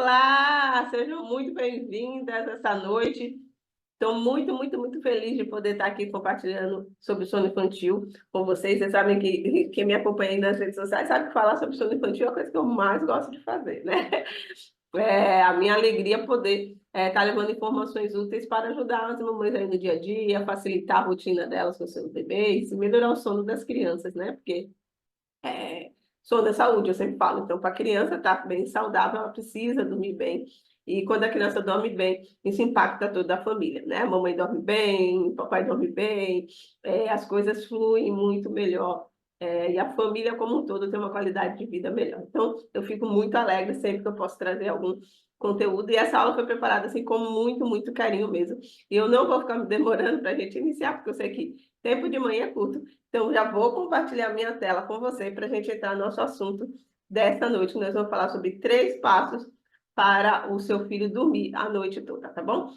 Olá, sejam muito bem-vindas essa noite. Estou muito feliz de poder estar aqui compartilhando sobre sono infantil com vocês. Vocês sabem que quem me acompanha aí nas redes sociais sabe que falar sobre sono infantil é a coisa que eu mais gosto de fazer, né? É a minha alegria poder estar levando informações úteis para ajudar as mamães aí no dia a dia, facilitar a rotina delas com seus bebês e melhorar o sono das crianças, né? Porque sono é saúde, eu sempre falo. Então, para a criança estar bem saudável, ela precisa dormir bem. E quando a criança dorme bem, isso impacta toda a família, né? A mamãe dorme bem, o papai dorme bem, as coisas fluem muito melhor. E a família como um todo tem uma qualidade de vida melhor. Então, eu fico muito alegre sempre que eu posso trazer algum conteúdo. E essa aula foi preparada assim com muito carinho mesmo. E eu não vou ficar me demorando para a gente iniciar, porque eu sei que tempo de manhã é curto. Então, já vou compartilhar minha tela com você para a gente entrar no nosso assunto desta noite. Nós vamos falar sobre 3 passos para o seu filho dormir a noite toda, tá bom?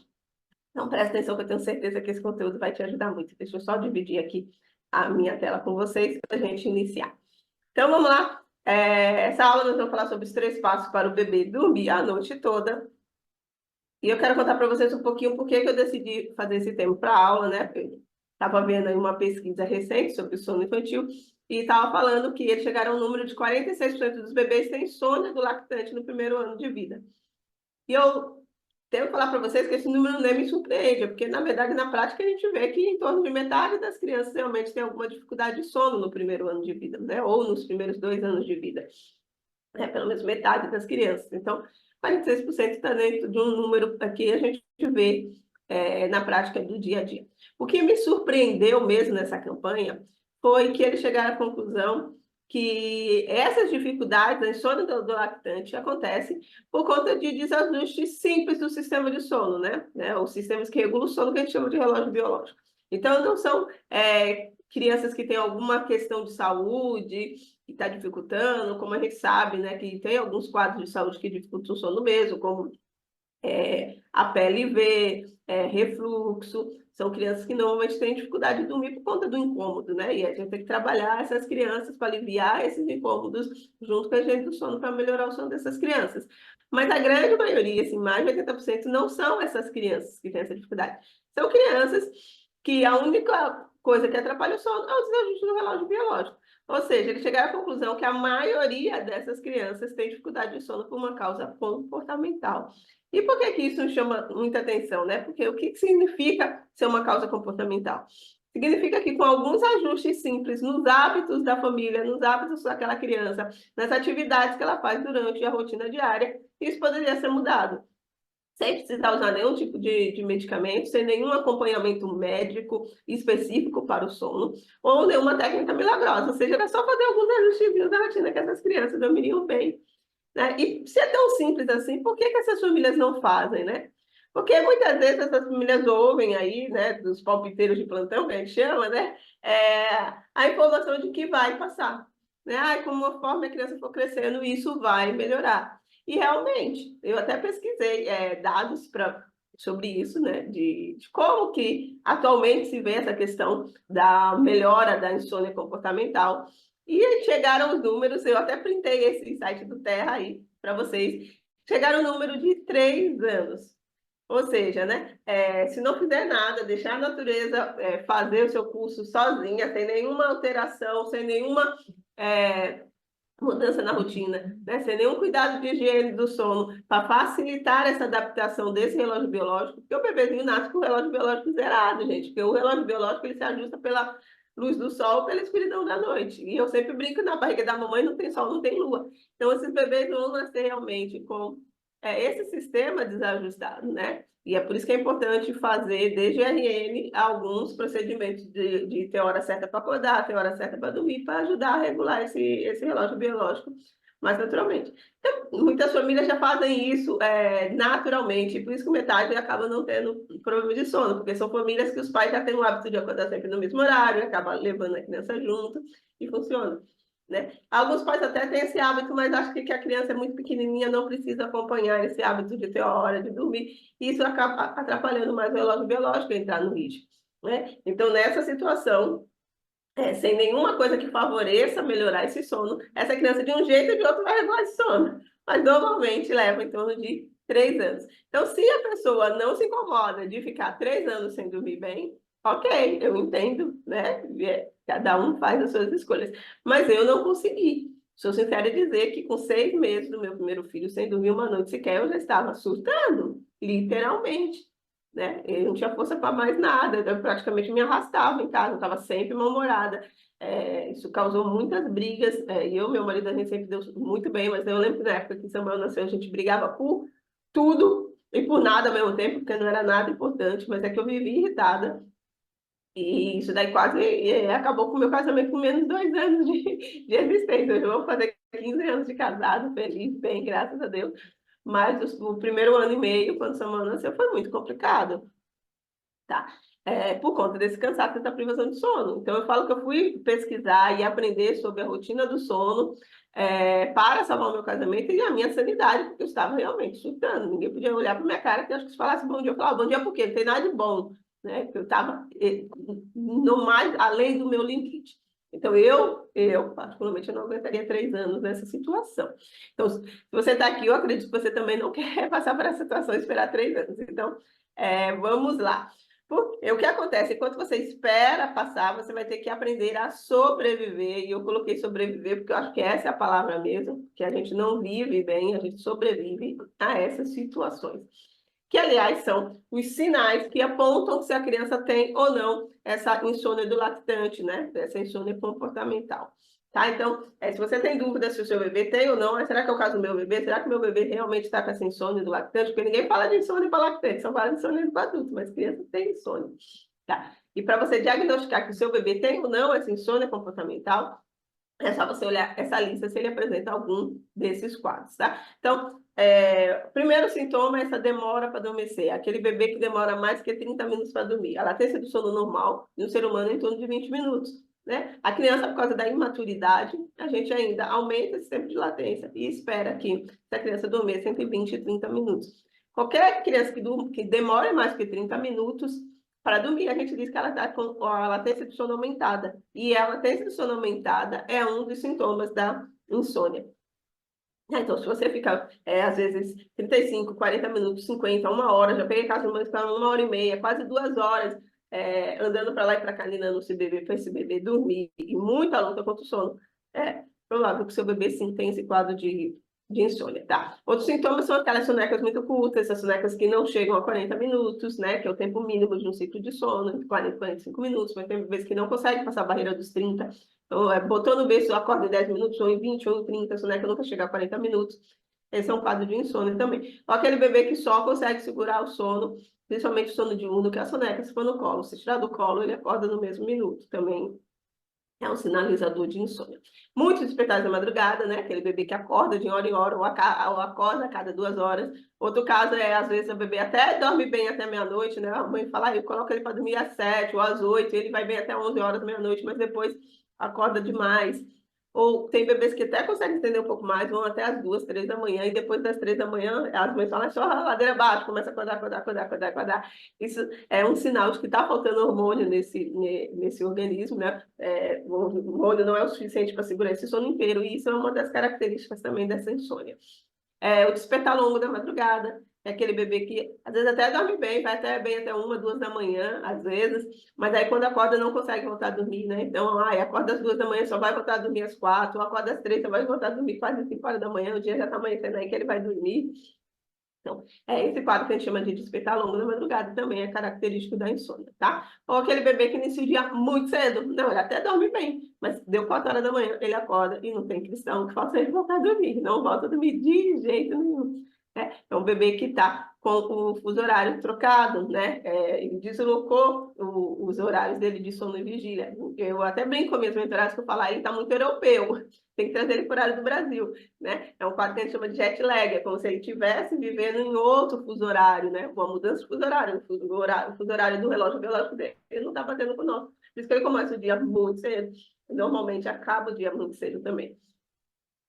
Então, presta atenção que eu tenho certeza que esse conteúdo vai te ajudar muito. Deixa eu só dividir aqui a minha tela com vocês para a gente iniciar. Então, vamos lá. Essa aula nós vamos falar sobre os 3 passos para o bebê dormir a noite toda. E eu quero contar para vocês um pouquinho por que eu decidi fazer esse tema para a aula, né? Estava vendo aí uma pesquisa recente sobre o sono infantil e estava falando que eles chegaram ao número de 46% dos bebês têm sono do lactante no primeiro ano de vida. E eu tenho que falar para vocês que esse número nem me surpreende, porque, na verdade, na prática, a gente vê que em torno de metade das crianças realmente tem alguma dificuldade de sono no primeiro ano de vida, né? Ou nos primeiros 2 anos de vida. Pelo menos metade das crianças. Então, 46% está dentro de um número que a gente vê na prática do dia a dia. O que me surpreendeu mesmo nessa campanha foi que eles chegaram à conclusão que essas dificuldades, a insônia do lactante, acontecem por conta de desajustes simples do sistema de sono, né? Os sistemas que regulam o sono, que a gente chama de relógio biológico. Então, não são crianças que têm alguma questão de saúde, que está dificultando, como a gente sabe, né, que tem alguns quadros de saúde que dificultam o sono mesmo, como a PLV, refluxo, são crianças que normalmente têm dificuldade de dormir por conta do incômodo, né? E a gente tem que trabalhar essas crianças para aliviar esses incômodos junto com a gente do sono para melhorar o sono dessas crianças. Mas a grande maioria, assim, mais de 80%, não são essas crianças que têm essa dificuldade. São crianças que a única coisa que atrapalha o sono é o desajuste do relógio biológico. Ou seja, eles chegaram à conclusão que a maioria dessas crianças tem dificuldade de sono por uma causa comportamental. E por que isso chama muita atenção, né? Porque o que significa ser uma causa comportamental? Significa que com alguns ajustes simples nos hábitos da família, nos hábitos daquela criança, nas atividades que ela faz durante a rotina diária, isso poderia ser mudado. Sem precisar usar nenhum tipo de medicamento, sem nenhum acompanhamento médico específico para o sono, ou nenhuma técnica milagrosa. Ou seja, era só fazer alguns ajustes da rotina que essas crianças dormiriam bem, né? E se é tão simples assim, por que essas famílias não fazem, né? Porque muitas vezes essas famílias ouvem aí, né, dos palpiteiros de plantão, que a gente chama, né, a informação de que vai passar, né? Conforme a criança for crescendo, isso vai melhorar. E realmente, eu até pesquisei dados sobre isso, né, de como que atualmente se vê essa questão da melhora da insônia comportamental. E chegaram os números, eu até printei esse site do Terra aí para vocês. Chegaram o número de 3 anos. Ou seja, né, se não fizer nada, deixar a natureza fazer o seu curso sozinha, sem nenhuma alteração, sem nenhuma mudança na rotina, né, sem nenhum cuidado de higiene do sono, para facilitar essa adaptação desse relógio biológico, porque o bebezinho nasce com o relógio biológico zerado, gente, porque o relógio biológico ele se ajusta pela luz do sol, pela escuridão da noite. E eu sempre brinco, na barriga da mamãe não tem sol, não tem lua. Então, esses bebês vão nascer realmente com esse sistema desajustado, né? E é por isso que é importante fazer, desde RN, alguns procedimentos de ter hora certa para acordar, ter hora certa para dormir, para ajudar a regular esse relógio biológico mais naturalmente. Então, muitas famílias já fazem isso naturalmente, e por isso que metade acaba não tendo problema de sono, porque são famílias que os pais já têm o hábito de acordar sempre no mesmo horário, acaba levando a criança junto, e funciona. Né? Alguns pais até têm esse hábito, mas acho que a criança é muito pequenininha, não precisa acompanhar esse hábito de ter a hora de dormir, e isso acaba atrapalhando mais o relógio biológico a entrar no ritmo. Né? Então, nessa situação, sem nenhuma coisa que favoreça melhorar esse sono, essa criança de um jeito ou de outro vai regular esse sono. mas normalmente leva em torno de 3 anos. Então, se a pessoa não se incomoda de ficar 3 anos sem dormir bem, ok, eu entendo, né? Cada um faz as suas escolhas. Mas eu não consegui. Sou sincera em dizer que com 6 meses do meu primeiro filho sem dormir uma noite sequer, eu já estava surtando, literalmente. Né? Eu não tinha força para mais nada, eu praticamente me arrastava em casa, eu estava sempre mal-humorada. Isso causou muitas brigas, e eu e meu marido, a gente sempre deu muito bem, mas eu lembro que na época que Samuel nasceu, a gente brigava por tudo e por nada ao mesmo tempo, porque não era nada importante, mas é que eu vivi irritada, e isso daí quase acabou com o meu casamento com menos de 2 anos de existência. Hoje eu vou fazer 15 anos de casado, feliz, bem, graças a Deus, mas o primeiro ano e meio, quando Samuel nasceu, foi muito complicado. Tá? Por conta desse cansaço, dessa privação de sono. Então, eu falo que eu fui pesquisar e aprender sobre a rotina do sono para salvar o meu casamento e a minha sanidade, porque eu estava realmente surtando. Ninguém podia olhar para minha cara, que eu acho que se falasse bom dia, eu falava bom dia por quê? Não tem nada de bom, né? Porque eu estava no mais além do meu limite. Então, particularmente, eu não aguentaria 3 anos nessa situação. Então, se você está aqui, eu acredito que você também não quer passar por essa situação e esperar 3 anos. Então, vamos lá. Porque o que acontece? Enquanto você espera passar, você vai ter que aprender a sobreviver. E eu coloquei sobreviver porque eu acho que essa é a palavra mesmo, que a gente não vive bem, a gente sobrevive a essas situações. Que, aliás, são os sinais que apontam se a criança tem ou não essa insônia do lactante, né? Essa insônia comportamental. Tá? Então, se você tem dúvida se o seu bebê tem ou não, será que é o caso do meu bebê? Será que o meu bebê realmente está com essa insônia do lactante? Porque ninguém fala de insônia para lactante, só fala de insônia para adulto, mas criança tem insônia. Tá? E para você diagnosticar que o seu bebê tem ou não essa insônia comportamental, é só você olhar essa lista se ele apresenta algum desses quadros, tá? Então, o primeiro sintoma é essa demora para adormecer. Aquele bebê que demora mais que 30 minutos para dormir. A latência do sono normal de um ser humano é em torno de 20 minutos, né? A criança, por causa da imaturidade, a gente ainda aumenta esse tempo de latência e espera que a criança dormeça entre 20 e 30 minutos. Qualquer criança que demore mais que 30 minutos para dormir, a gente diz que ela está com a latência do sono aumentada. E a latência do sono aumentada é um dos sintomas da insônia. Então, se você fica, às vezes, 35, 40 minutos, 50, 1 hora, já peguei caso de mães para 1 hora e meia, quase 2 horas, andando para lá e para cá, ninando para esse bebê dormir, e muita luta contra o sono, é provável que o seu bebê sim tenha esse quadro de insônia, tá? Outros sintomas são aquelas sonecas muito curtas, essas sonecas que não chegam a 40 minutos, né? Que é o tempo mínimo de um ciclo de sono, entre 40 e 45 minutos, mas tem vezes que não consegue passar a barreira dos 30. Então, botou no berço, acorda em 10 minutos, ou em 20, ou em 30, a soneca nunca chega a 40 minutos. Esse é um quadro de insônia também. Ou aquele bebê que só consegue segurar o sono, principalmente o sono diurno, que é a soneca, se for no colo. Se tirar do colo, ele acorda no mesmo minuto. Também é um sinalizador de insônia. Muitos despertares da madrugada, né? Aquele bebê que acorda de hora em hora ou acorda a cada 2 horas. Outro caso às vezes, o bebê até dorme bem até meia-noite, né? A mãe fala, eu coloco ele para dormir às 7 ou às 8, ele vai bem até 11 horas, meia-noite, mas depois acorda demais. Ou tem bebês que até conseguem entender um pouco mais, vão até as 2, 3 da manhã, e depois das 3 da manhã, as mães falam, só a ladeira abaixo, começa a acordar. Isso é um sinal de que está faltando hormônio nesse organismo, né? O hormônio não é o suficiente para segurar esse sono inteiro, e isso é uma das características também dessa insônia. O despertar longo da madrugada, é aquele bebê que às vezes até dorme bem, vai até bem até 1, 2 da manhã, às vezes, mas aí quando acorda não consegue voltar a dormir, né? Então, acorda às 2 da manhã, só vai voltar a dormir às 4, ou acorda às 3, só vai voltar a dormir quase 5 horas da manhã, o dia já está amanhecendo aí que ele vai dormir. Então, esse quadro que a gente chama de despertar longo da madrugada também é característico da insônia, tá? Ou aquele bebê que inicia o dia muito cedo. Não, ele até dorme bem, mas deu 4 horas da manhã, ele acorda e não tem cristão que faça ele voltar a dormir. Não volta a dormir de jeito nenhum. É um bebê que está com o fuso horário trocado, né? Ele deslocou os horários dele de sono e vigília. Eu até brinco com minhas mentoradas que eu falo, ele está muito europeu. Tem que trazer ele para o horário do Brasil, né? É um quadro que a gente chama de jet lag, é como se ele estivesse vivendo em outro fuso horário, né? Uma mudança de fuso horário, o fuso horário do relógio biológico dele. Ele não está batendo com o nosso. Por isso que ele começa o dia muito cedo. Normalmente acaba o dia muito cedo também.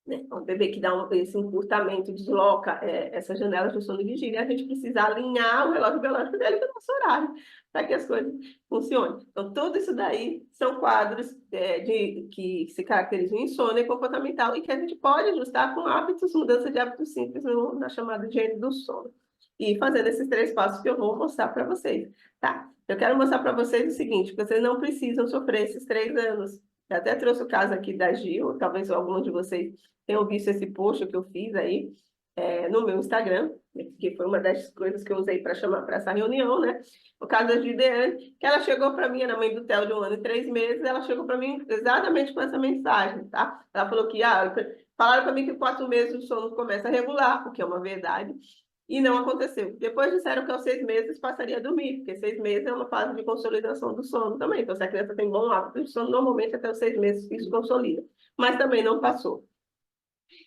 né? Um bebê que dá esse encurtamento, desloca essa janela de sono e vigília, a gente precisa alinhar o relógio biológico dele com o nosso horário, para que as coisas funcionem. Então, tudo isso daí são quadros que se caracterizam em insônia comportamental e que a gente pode ajustar com hábitos, mudança de hábitos simples na chamada higiene do sono. E fazendo esses 3 passos que eu vou mostrar para vocês, tá? Eu quero mostrar para vocês o seguinte, que vocês não precisam sofrer esses 3 anos. Eu até trouxe o caso aqui da Gil, talvez algum de vocês tenham visto esse post que eu fiz aí no meu Instagram, que foi uma das coisas que eu usei para chamar para essa reunião, né? O caso da Gideane, que ela chegou para mim, era mãe do Theo de 1 ano e 3 meses, ela chegou para mim exatamente com essa mensagem, tá? Ela falou que, falaram para mim que 4 meses o sono começa a regular, o que é uma verdade, e não aconteceu. Depois disseram que aos 6 meses passaria a dormir, porque 6 meses é uma fase de consolidação do sono também. Então, se a criança tem bom hábito de sono, normalmente até os 6 meses isso consolida. Mas também não passou.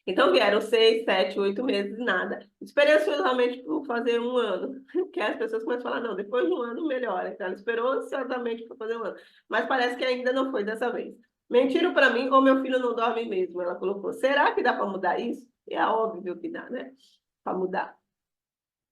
Então vieram 6, 7, 8 meses, nada. Esperei ansiosamente por fazer 1 ano, porque as pessoas começam a falar, não, depois de 1 ano melhora. Então ela esperou ansiosamente para fazer 1 ano. Mas parece que ainda não foi dessa vez. Mentiram para mim ou meu filho não dorme mesmo. Ela colocou, será que dá para mudar isso? E é óbvio que dá, né? Para mudar.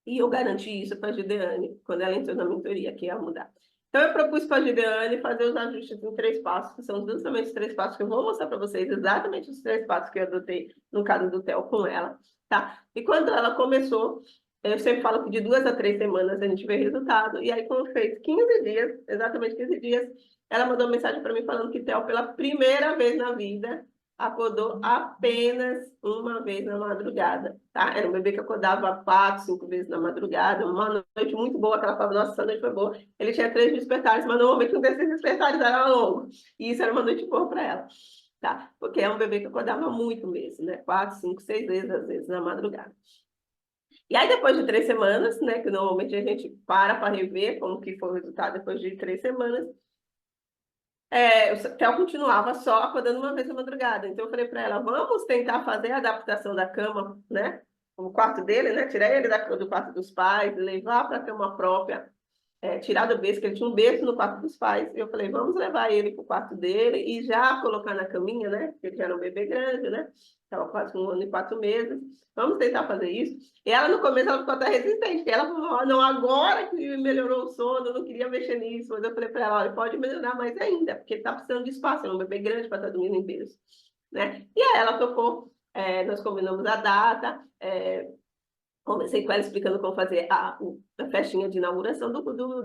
E eu garanti isso para a Gideane, quando ela entrou na mentoria, que ia mudar. Então, eu propus para a Gideane fazer os ajustes em 3 passos, que são justamente os 3 passos que eu vou mostrar para vocês, exatamente os 3 passos que eu adotei no caso do Theo com ela, tá? E quando ela começou, eu sempre falo que de 2 a 3 semanas a gente vê resultado, e aí quando fez 15 dias, exatamente 15 dias, ela mandou uma mensagem para mim falando que Theo, pela primeira vez na vida, acordou apenas uma vez na madrugada, tá? Era um bebê que acordava 4, 5 vezes na madrugada, uma noite muito boa, que ela falava, nossa, essa noite foi boa. Ele tinha 3 despertares, mas normalmente um desses despertares era longo, e isso era uma noite boa para ela, tá? Porque é um bebê que acordava muito mesmo, né? 4, 5, 6 vezes, às vezes, na madrugada. E aí, depois de 3 semanas, né, que normalmente a gente para rever como que foi o resultado depois de 3 semanas, o Theo continuava só acordando uma vez na madrugada. Então eu falei para ela, vamos tentar fazer a adaptação da cama, né? O quarto dele, né? Tirar ele do quarto dos pais, levar para a cama própria, tirar do berço, que ele tinha um berço no quarto dos pais. Eu falei, vamos levar ele para o quarto dele e já colocar na caminha, né? Porque ele já era um bebê grande, né? Estava quase com 1 ano e 4 meses. Vamos tentar fazer isso. E ela, no começo, ela ficou até resistente. Ela falou, não, agora que melhorou o sono, eu não queria mexer nisso. Mas eu falei para ela, olha, pode melhorar mais ainda, porque ele está precisando de espaço. É um bebê grande para estar dormindo em berço, né? E aí ela tocou, nós combinamos a data, comecei com ela explicando como fazer a festinha de inauguração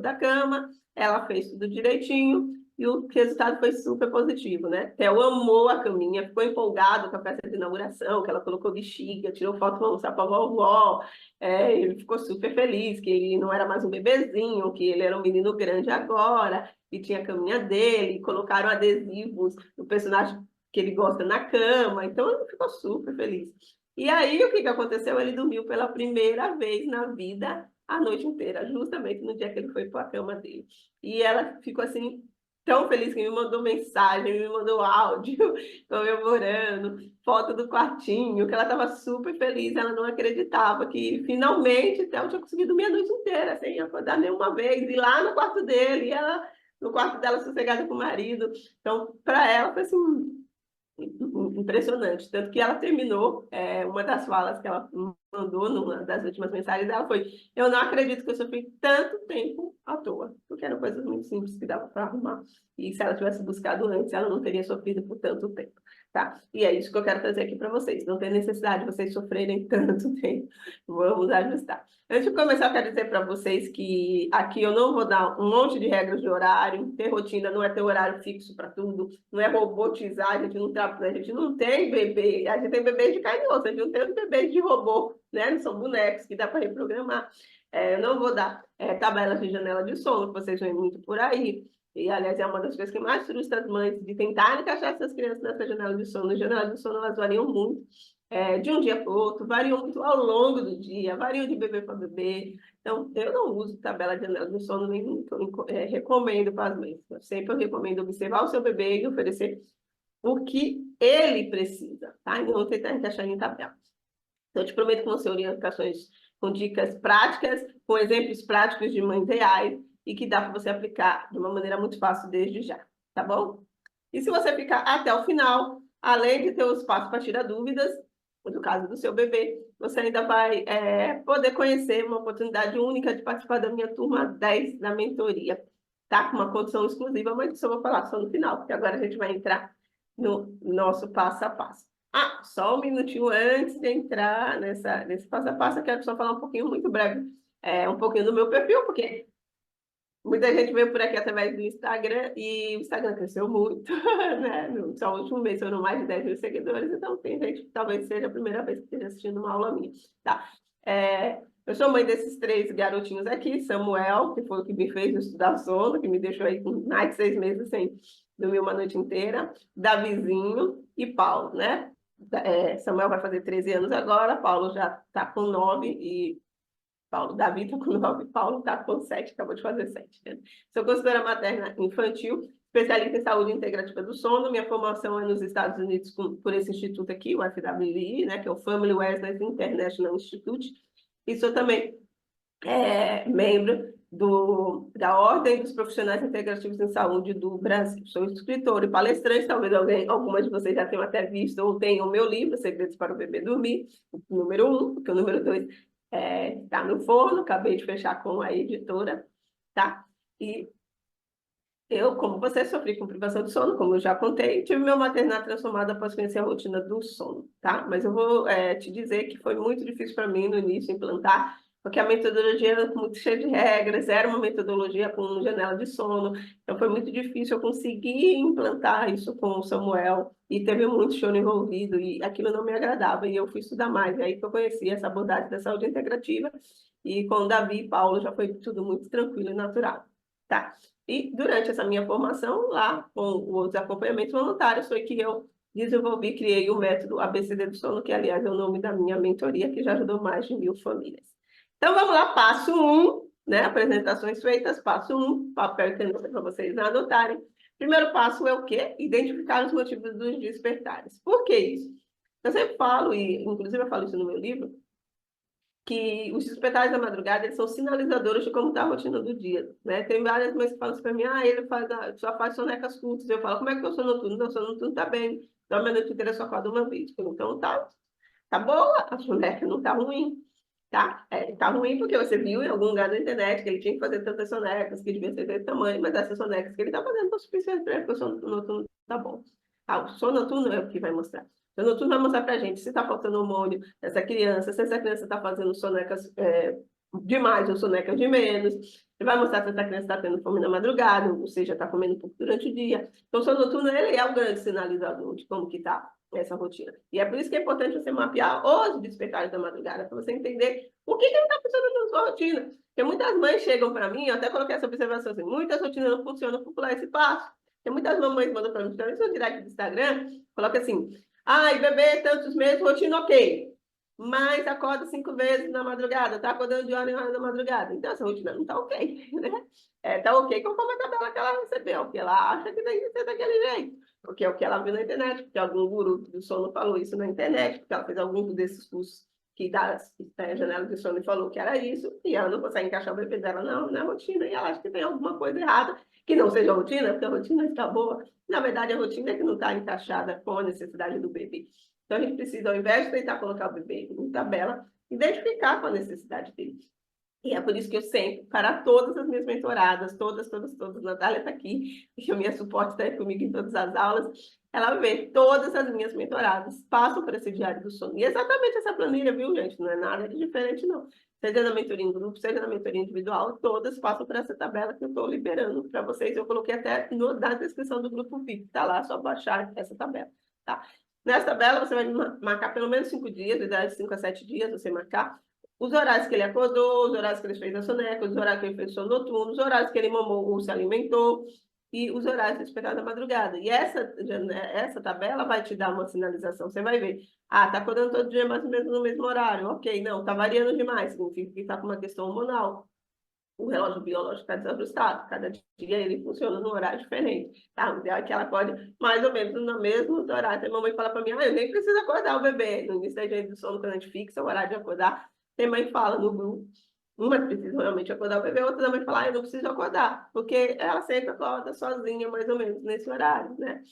da cama. Ela fez tudo direitinho e o resultado foi super positivo, né? Theo amou a caminha, ficou empolgado com a festa de inauguração, que ela colocou bexiga, tirou foto para mostrar para a vovó. Ele ficou super feliz, que ele não era mais um bebezinho, que ele era um menino grande agora, e tinha a caminha dele, colocaram adesivos do personagem que ele gosta na cama, então ele ficou super feliz. E aí, o que aconteceu? Ele dormiu pela primeira vez na vida a noite inteira, justamente no dia que ele foi para a cama dele. E ela ficou assim, tão feliz que me mandou mensagem, me mandou áudio, comemorando, foto do quartinho, que ela estava super feliz, ela não acreditava que finalmente Theo tinha conseguido dormir a noite inteira, sem acordar nenhuma vez, e lá no quarto dele, e ela no quarto dela sossegada com o marido. Então, para ela foi assim impressionante, tanto que ela terminou, uma das falas que ela mandou numa das últimas mensagens dela foi, eu não acredito que eu sofri tanto tempo à toa, porque eram coisas muito simples que dava para arrumar, e se ela tivesse buscado antes, ela não teria sofrido por tanto tempo, tá? E é isso que eu quero trazer aqui para vocês, não tem necessidade de vocês sofrerem tanto tempo, vamos ajustar. Antes de começar, eu quero dizer para vocês que aqui eu não vou dar um monte de regras de horário, ter rotina não é ter horário fixo para tudo, não é robotizar, a gente não tem bebê, a gente tem bebês de carne e osso, a gente não tem bebês de robô, né? Não são bonecos que dá para reprogramar. Eu não vou dar tabelas de janela de sono, que vocês veem muito por aí. E, aliás, é uma das coisas que mais frustra as mães de tentar encaixar essas crianças nessa janela de sono. As janelas de sono, elas variam muito. De um dia para o outro, variam muito ao longo do dia, variam de bebê para bebê. Então, eu não uso tabela de janela de sono, nem recomendo para as mães. Sempre eu recomendo observar o seu bebê e oferecer o que ele precisa, tá? E não tentar encaixar em tabela. Então, eu te prometo que vão ser orientações com dicas práticas, com exemplos práticos de mães reais e que dá para você aplicar de uma maneira muito fácil desde já, tá bom? E se você ficar até o final, além de ter o espaço para tirar dúvidas, no caso do seu bebê, você ainda vai poder conhecer uma oportunidade única de participar da minha turma 10 da mentoria, tá? Com uma condição exclusiva, mas isso eu vou falar só no final, porque agora a gente vai entrar no nosso passo a passo. Ah, só um minutinho antes de entrar nesse passo a passo, eu quero só falar um pouquinho, muito breve, um pouquinho do meu perfil, porque muita gente veio por aqui através do Instagram e o Instagram cresceu muito, né? Só no último mês foram mais de 10 mil seguidores, então tem gente que talvez seja a primeira vez que esteja assistindo uma aula minha, tá? Eu sou mãe desses 3 garotinhos aqui, Samuel, que foi o que me fez estudar sono, que me deixou aí com mais de 6 meses sem dormir uma noite inteira, Davizinho e Paulo, né? Samuel vai fazer 13 anos agora, Paulo já está com 9 e Davi está com 9, Paulo está com 7, acabou de fazer 7. Né? Sou consultora materna infantil, especialista em saúde integrativa do sono. Minha formação é nos Estados Unidos por esse instituto aqui, o FWI, né, que é o Family Wellness International Institute. E sou também membro da Ordem dos Profissionais Integrativos em Saúde do Brasil. Sou escritora e palestrante, talvez algumas de vocês já tenham até visto ou tenham o meu livro, Segredos para o Bebê Dormir, o número 1, porque o número 2 está no forno, acabei de fechar com a editora, tá? E eu, como você, sofri com privação de sono, como eu já contei, tive meu maternato transformado após conhecer a rotina do sono, tá? Mas eu vou te dizer que foi muito difícil para mim no início implantar, porque a metodologia era muito cheia de regras, era uma metodologia com janela de sono, então foi muito difícil eu conseguir implantar isso com o Samuel, e teve muito choro envolvido, e aquilo não me agradava, e eu fui estudar mais, e aí que eu conheci essa abordagem da saúde integrativa, e com o Davi e Paulo já foi tudo muito tranquilo e natural, tá? E durante essa minha formação, lá com os acompanhamentos voluntários, foi que eu desenvolvi, criei o método ABCD do sono, que, aliás, é o nome da minha mentoria, que já ajudou mais de 1.000 famílias. Então, vamos lá, passo 1, né? Apresentações feitas, passo 1, papel e caneta para vocês anotarem. Primeiro passo é o quê? Identificar os motivos dos despertares. Por que isso? Eu sempre falo, e inclusive eu falo isso no meu livro, que os despertares da madrugada, eles são sinalizadores de como está a rotina do dia, né? Tem várias mães que falam assim para mim, ele só faz sonecas curtas. Eu falo, como é que eu sou noturno? Não, sou noturno, tá bem. Dorme a noite inteira, só acorda uma vez. Então, tá boa, a soneca não tá ruim, tá? Tá ruim porque você viu em algum lugar na internet que ele tinha que fazer tantas sonecas, que devia ser desse tamanho, mas essas sonecas que ele tá fazendo estão suficientes para ele, porque o sono noturno tá bom. O sono noturno é o que vai mostrar. O sono noturno vai mostrar para a gente se está faltando hormônio dessa criança, se essa criança está fazendo sonecas demais ou sonecas de menos. Ele vai mostrar se essa criança está tendo fome na madrugada, ou seja, está comendo pouco durante o dia. Então, o sono noturno ele é o grande sinalizador de como que está essa rotina. E é por isso que é importante você mapear os despertares da madrugada, para você entender o que não está funcionando na sua rotina. Porque muitas mães chegam para mim, eu até coloquei essa observação assim, muitas rotinas não funcionam por pular esse passo. Tem muitas mamães mandam para mim, isso no direct do Instagram, coloca assim, bebê, tantos meses, rotina ok, mas acorda 5 vezes na madrugada, tá acordando de hora em hora na madrugada. Então, essa rotina não tá ok, né? Tá ok conforme a tabela que ela recebeu, porque ela acha que tem que ser daquele jeito, porque é o que ela viu na internet, porque algum guru do sono falou isso na internet, porque ela fez algum desses cursos que dá janela de sono e falou que era isso, e ela não consegue encaixar o bebê dela na rotina, e ela acha que tem alguma coisa errada, que não seja a rotina, porque a rotina está boa. Na verdade, a rotina é que não está encaixada com a necessidade do bebê. Então, a gente precisa, ao invés de tentar colocar o bebê em tabela, identificar com a necessidade dele. E é por isso que eu sempre, para todas as minhas mentoradas, todas, Natália está aqui, porque a minha suporte está comigo em todas as aulas, ela vê, todas as minhas mentoradas passam por esse diário do sono. E é exatamente essa planilha, viu, gente? Não é nada de diferente, não. Seja na mentoria em grupo, seja na mentoria individual, todas passam por essa tabela que eu estou liberando para vocês. Eu coloquei até na descrição do grupo VIP, está lá, só baixar essa tabela, tá? Nessa tabela, você vai marcar pelo menos 5 dias, de 5 a 7 dias, você marcar os horários que ele acordou, os horários que ele fez a soneca, os horários que ele fez sono noturno, os horários que ele mamou ou se alimentou, e os horários de despertar da madrugada. E essa tabela vai te dar uma sinalização. Você vai ver, tá acordando todo dia mais ou menos no mesmo horário. Ok, não, tá variando demais, significa que está com uma questão hormonal. O relógio biológico está desajustado, cada dia ele funciona num horário diferente, tá? O ideal é que ela acorde mais ou menos no mesmo horário. Tem mamãe que fala para mim, eu nem preciso acordar o bebê. No início da higiene do sono, quando a gente fixa o horário de acordar, tem mãe que fala no grupo, umas precisam realmente acordar o bebê, outra mãe fala, eu não preciso acordar, porque ela sempre acorda sozinha, mais ou menos, nesse horário, né?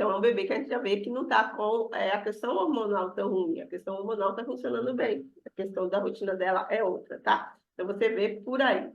Então, é um bebê que a gente já vê que não está com a questão hormonal tão ruim, a questão hormonal está funcionando bem, a questão da rotina dela é outra, tá? Então, você vê por aí.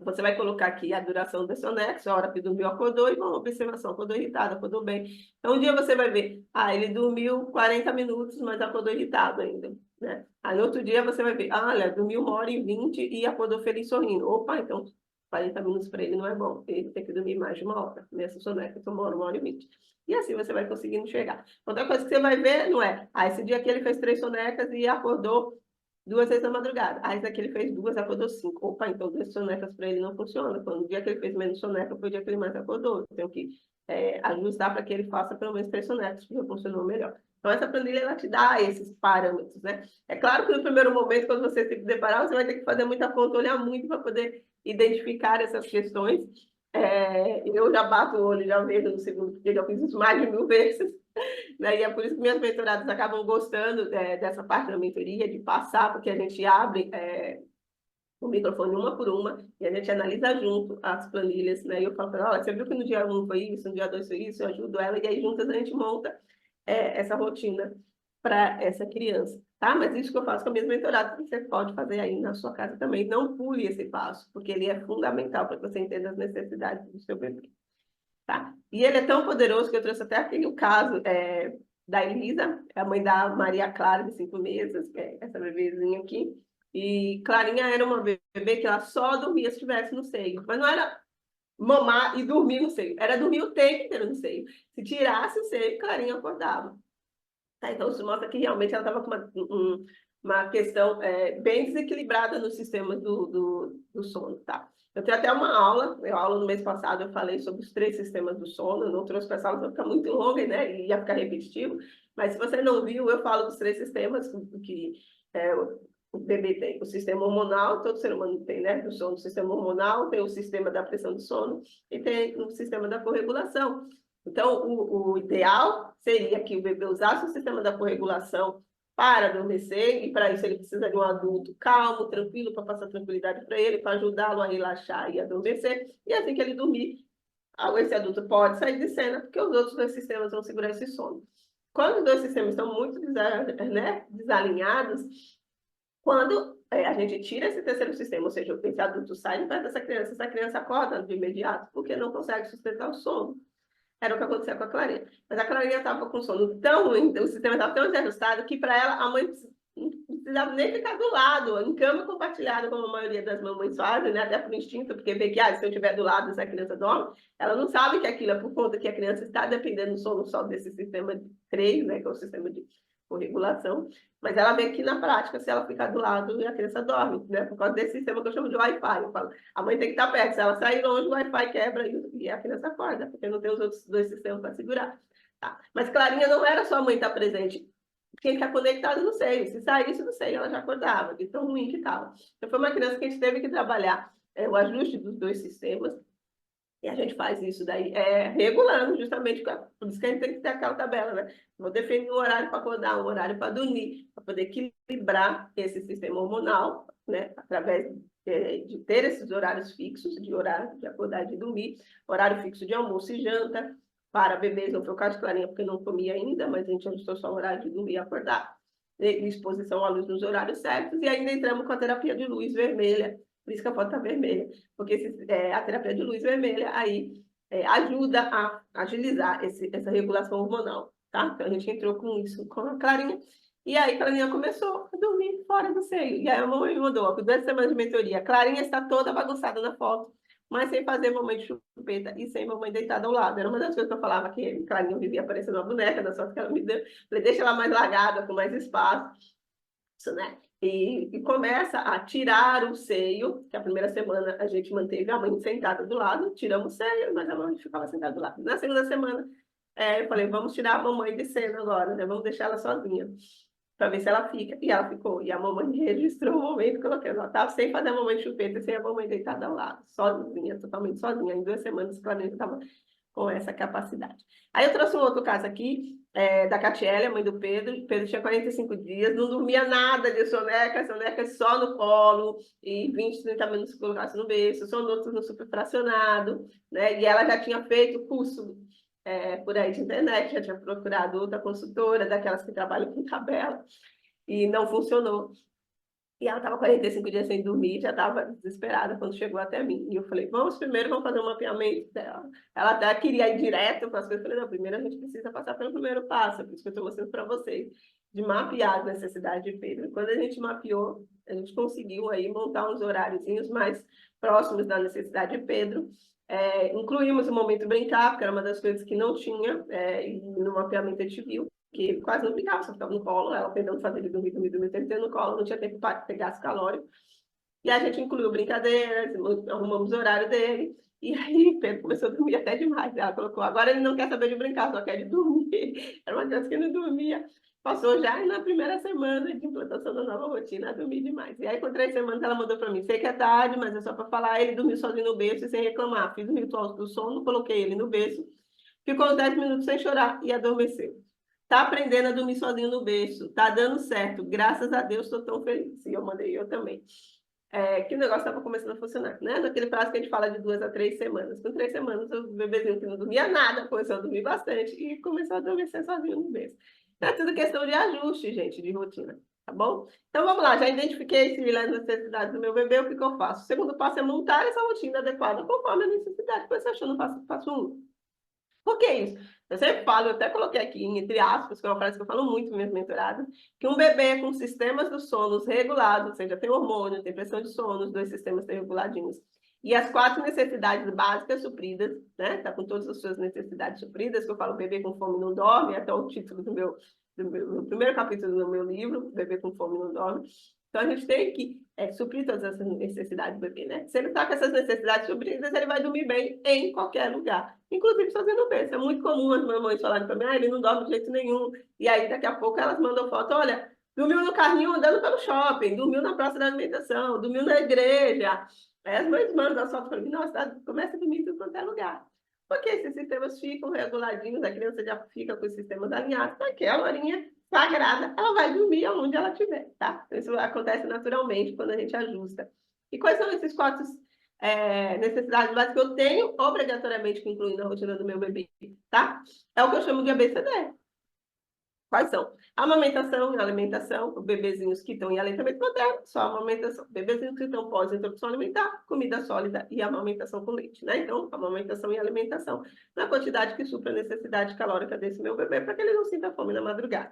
Você vai colocar aqui a duração desse anexo, a hora que dormiu, acordou, e uma observação, acordou irritado, acordou bem. Então, um dia você vai ver, ele dormiu 40 minutos, mas acordou irritado ainda, né? Aí, no outro dia, você vai ver, olha, dormiu 1h20 e acordou feliz sorrindo. Opa, então, 40 minutos para ele não é bom, ele tem que dormir mais de 1 hora, nessa soneca, então 1h20. E assim você vai conseguindo chegar. Outra coisa que você vai ver, não é, esse dia aqui ele fez 3 sonecas e acordou 2 vezes na madrugada. Esse daqui ele fez 2, acordou 5. Opa, então 2 sonecas para ele não funciona. Quando o dia que ele fez menos soneca foi o dia que ele mais acordou. Eu tenho que ajustar para que ele faça pelo menos 3 sonecas, porque funcionou melhor. Então, essa planilha, ela te dá esses parâmetros, né? É claro que no primeiro momento, quando você se deparar, você vai ter que fazer muita conta, olhar muito para poder identificar essas questões. Eu já bato o olho, já vejo no segundo, porque já fiz isso mais de 1000 vezes. Né? E é por isso que minhas mentoradas acabam gostando dessa parte da mentoria, de passar, porque a gente abre o microfone uma por uma e a gente analisa junto as planilhas, né? E eu falo para ela, olha, você viu que no dia 1 foi isso, no dia 2 foi isso, eu ajudo ela, e aí juntas a gente monta essa rotina para essa criança, tá? Mas isso que eu faço com as minhas mentoradas, você pode fazer aí na sua casa também. Não pule esse passo, porque ele é fundamental para que você entenda as necessidades do seu bebê. Tá? E ele é tão poderoso que eu trouxe até aquele caso da Elisa, a mãe da Maria Clara, de 5 meses, que é essa bebezinha aqui. E Clarinha era uma bebê que ela só dormia se estivesse no seio. Mas não era mamar e dormir no seio, era dormir o tempo inteiro no seio. Se tirasse o seio, Clarinha acordava. Tá? Então, isso mostra que realmente ela estava com uma questão bem desequilibrada no sistema do sono. Tá? Eu tenho até uma aula no mês passado eu falei sobre os 3 sistemas do sono, eu não trouxe para essa aula, vai ficar muito longa, né? E ia ficar repetitivo, mas se você não viu, eu falo dos 3 sistemas que o bebê tem. O sistema hormonal, todo ser humano tem, né? Do sono, o sistema hormonal, tem o sistema da pressão do sono e tem o sistema da corregulação. Então, o ideal seria que o bebê usasse o sistema da corregulação para adormecer, e para isso ele precisa de um adulto calmo, tranquilo, para passar tranquilidade para ele, para ajudá-lo a relaxar e adormecer, e assim que ele dormir, esse adulto pode sair de cena, porque os outros 2 sistemas vão segurar esse sono. Quando os 2 sistemas estão muito desalinhados, quando a gente tira esse terceiro sistema, ou seja, esse adulto sai de perto dessa criança, essa criança acorda de imediato, porque não consegue sustentar o sono. Era o que acontecia com a Clarinha. Mas a Clarinha estava com sono tão ruim, o sistema estava tão desajustado, que para ela a mãe não precisava nem ficar do lado, em cama compartilhada, como a maioria das mamães fazem, né? Até por instinto, porque vê que se eu estiver do lado, essa criança dorme, ela não sabe que aquilo é por conta que a criança está dependendo do sono só desse sistema de 3, né? Que é o sistema de corregulação. Mas ela vê que na prática, se ela ficar do lado, a criança dorme, né? Por causa desse sistema que eu chamo de Wi-Fi. Eu falo, a mãe tem que estar perto. Se ela sair longe, o Wi-Fi quebra e a criança acorda, porque não tem os outros 2 sistemas para segurar. Tá? Mas Clarinha não era só a mãe estar presente, tinha que estar conectada no seio. Se saísse do seio, ela já acordava, de tão ruim que estava. Então, foi uma criança que a gente teve que trabalhar o ajuste dos 2 sistemas. E a gente faz isso daí, regulando, justamente, por isso que a gente tem que ter aquela tabela, né? Vou definir um horário para acordar, um horário para dormir, para poder equilibrar esse sistema hormonal, né? Através de ter esses horários fixos, de horário de acordar e de dormir, horário fixo de almoço e janta, para bebês, não foi o caso de Clarinha, porque não comia ainda, mas a gente ajustou só o horário de dormir e acordar, e exposição à luz nos horários certos, e ainda entramos com a terapia de luz vermelha, por isso que a foto está vermelha, porque a terapia de luz vermelha aí ajuda a agilizar essa regulação hormonal, tá? Então a gente entrou com isso com a Clarinha, e aí a Clarinha começou a dormir fora do seio. E aí a mamãe me mandou, com 2 semanas de mentoria, a Clarinha está toda bagunçada na foto, mas sem fazer mamãe de chupeta e sem mamãe deitada ao lado. Era uma das coisas que eu falava, que a Clarinha vivia parecendo uma boneca, da sorte que ela me deu. Falei, deixa ela mais largada, com mais espaço. Isso, né? E começa a tirar o seio, que a primeira semana a gente manteve a mãe sentada do lado, tiramos o seio, mas a mãe ficava sentada do lado. Na segunda semana, eu falei, vamos tirar a mamãe de cena agora, né? Vamos deixar ela sozinha, para ver se ela fica. E ela ficou. E a mamãe registrou o momento, colocando, ela estava sem fazer a mamãe de chupeta, sem a mamãe deitada ao lado, sozinha, totalmente sozinha. Em 2 semanas, claramente, estava com essa capacidade. Aí eu trouxe um outro caso aqui, da Catiele, a mãe do Pedro. O Pedro tinha 45 dias, não dormia nada de soneca só no colo, e 20, 30 minutos colocasse no berço, sonotos no superfracionado, né? E ela já tinha feito curso por aí de internet, já tinha procurado outra consultora, daquelas que trabalham com tabela, e não funcionou. E ela estava 45 dias sem dormir, já estava desesperada quando chegou até mim. E eu falei, vamos fazer um mapeamento dela. Ela até queria ir direto para as coisas. Eu falei, não, primeiro a gente precisa passar pelo primeiro passo, por isso que eu estou mostrando para vocês, de mapear as necessidades de Pedro. E quando a gente mapeou, a gente conseguiu aí montar uns horáriozinhos mais próximos da necessidade de Pedro. Incluímos o momento brincar, porque era uma das coisas que não tinha, e no mapeamento a gente viu que ele quase não brincava, só ficava no colo, ela tentando fazer ele dormir, tentando no colo, não tinha tempo para pegar as calórias. E a gente incluiu brincadeiras, arrumamos o horário dele, e aí Pedro começou a dormir até demais. Ela colocou, agora ele não quer saber de brincar, só quer de dormir. Era uma criança que não dormia. Passou já na primeira semana de implantação da nova rotina a dormir demais. E aí, com 3 semanas, ela mandou para mim, sei que é tarde, mas é só para falar, ele dormiu sozinho no berço e sem reclamar. Fiz o ritual do sono, coloquei ele no berço, ficou uns 10 minutos sem chorar e adormeceu. Tá aprendendo a dormir sozinho no berço. Tá dando certo. Graças a Deus, estou tão feliz. E eu mandei eu também. Que o negócio estava começando a funcionar, né? Naquele prazo que a gente fala de 2 a 3 semanas. Com 3 semanas, o bebezinho que não dormia nada começou a dormir bastante e começou a adormecer sozinho no berço. Então, é tudo questão de ajuste, gente, de rotina. Tá bom? Então, vamos lá. Já identifiquei as necessidades do meu bebê. O que eu faço? O segundo passo é montar essa rotina adequada conforme a necessidade. Depois você achou no passo 1. Por que isso? Eu sempre falo, eu até coloquei aqui, entre aspas, que é uma frase que eu falo muito com minhas mentoradas, que um bebê com sistemas do sono regulados, ou seja, tem hormônio, tem pressão de sono, os 2 sistemas estão reguladinhos, e as 4 necessidades básicas supridas, né? Tá com todas as suas necessidades supridas, que eu falo, bebê com fome não dorme, até o título do primeiro capítulo do meu livro, Bebê com Fome Não Dorme. Então, a gente tem que suprir todas essas necessidades do bebê, né? Se ele está com essas necessidades supridas, ele vai dormir bem em qualquer lugar, inclusive fazendo berço. É muito comum as mamães falarem para mim, ele não dorme de jeito nenhum. E aí, daqui a pouco, elas mandam foto, olha, dormiu no carrinho andando pelo shopping, dormiu na praça da alimentação, dormiu na igreja. Aí as mães mandam as fotos para mim, nossa, começa a dormir em tudo quanto é lugar. Porque esses sistemas ficam reguladinhos, a criança já fica com os sistemas alinhados, naquela horinha sagrada, ela vai dormir onde ela estiver, tá? Isso acontece naturalmente quando a gente ajusta. E quais são esses 4 necessidades básicas que eu tenho obrigatoriamente que incluir na rotina do meu bebê, tá? É o que eu chamo de ABCD. Quais são? Amamentação e alimentação, bebezinhos que estão em aleitamento materno, só amamentação. Bebezinhos que estão pós-introdução alimentar, comida sólida e amamentação com leite, né? Então, amamentação e alimentação, na quantidade que supra a necessidade calórica desse meu bebê, para que ele não sinta fome na madrugada.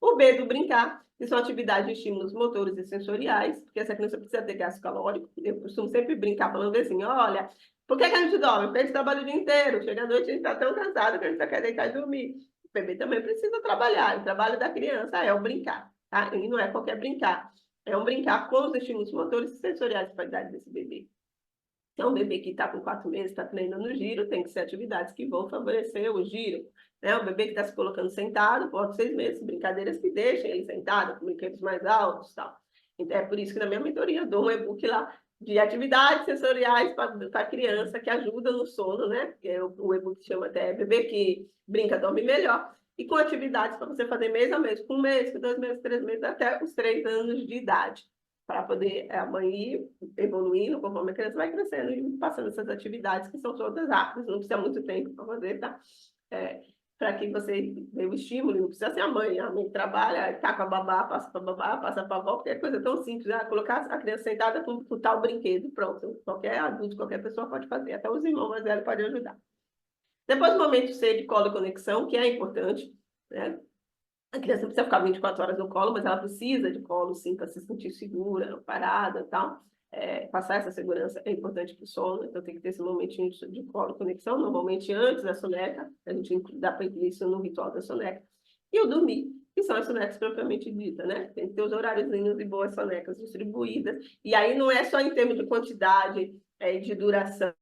O B do brincar, que são atividades de estímulos motores e sensoriais, porque essa criança precisa ter gasto calórico. Eu costumo sempre brincar falando assim, olha, por que a gente dorme? Porque a gente trabalha o dia inteiro, chega à noite a gente está tão cansado que a gente só quer deitar e dormir. O bebê também precisa trabalhar, o trabalho da criança é o brincar, tá? E não é qualquer brincar, é um brincar com os estímulos motores e sensoriais para a idade desse bebê. Então, um bebê que está com 4 meses, está treinando o giro, tem que ser atividades que vão favorecer o giro. Né? O bebê que está se colocando sentado, por 6 meses, brincadeiras que deixem ele sentado, com brinquedos mais altos, tal. Então, é por isso que na minha mentoria eu dou um e-book lá de atividades sensoriais para a criança que ajuda no sono, né? O e-book chama até Bebê que Brinca Dorme Melhor. E com atividades para você fazer mês a mês, com 1 mês, com 2 meses, 3 meses, até os 3 anos de idade, para poder a mãe ir evoluindo conforme a criança vai crescendo e passando essas atividades que são todas rápidas, não precisa muito tempo para fazer, tá? Para que você dê o estímulo, não precisa ser a mãe trabalha, está com a babá, passa para a babá, passa para a avó, porque é coisa tão simples, né? Colocar a criança sentada com tal brinquedo, pronto, qualquer adulto, qualquer pessoa pode fazer, até os irmãos mais velhos podem ajudar. Depois do momento C de colo e conexão, que é importante, né? A criança não precisa ficar 24 horas no colo, mas ela precisa de colo, sim, para se sentir segura, parada e tal. Passar essa segurança é importante para o sono, então tem que ter esse momentinho de colo, conexão, normalmente antes da soneca, a gente dá para incluir isso no ritual da soneca. E o dormir, que são as sonecas propriamente ditas, né? Tem que ter os horáriozinhos e boas sonecas distribuídas. E aí não é só em termos de quantidade, de duração,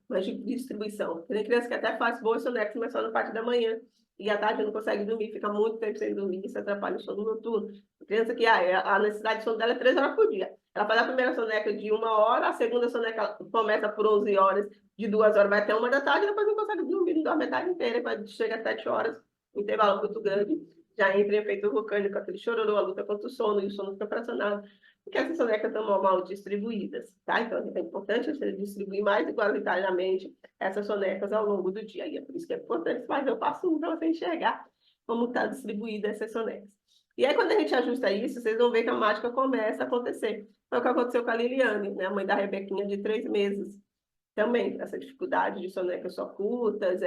mas de distribuição. Tem criança que até faz boas sonecas, mas só na parte da manhã. E à tarde não consegue dormir, fica muito tempo sem dormir, isso atrapalha o sono noturno. A criança que a necessidade de sono dela é 3 horas por dia. Ela faz a primeira soneca de 1 hora, a segunda soneca começa por 11 horas, de 2 horas vai até 1 da tarde, depois não consegue dormir, não dorme a tarde inteira, chega às 7 horas, um intervalo muito grande. já entra em efeito vulcânico, aquele chororô, a luta contra o sono, e o sono fica fracionado, porque essas sonecas estão mal distribuídas, tá? Então, é importante você distribuir mais igualitariamente essas sonecas ao longo do dia, e é por isso que é importante fazer o passo 1 para você enxergar como está distribuída essas sonecas. E aí, quando a gente ajusta isso, vocês vão ver que a mágica começa a acontecer. Foi o que aconteceu com a Liliane, né? A mãe da Rebequinha de 3 meses. Também, essa dificuldade de sonecas só curtas,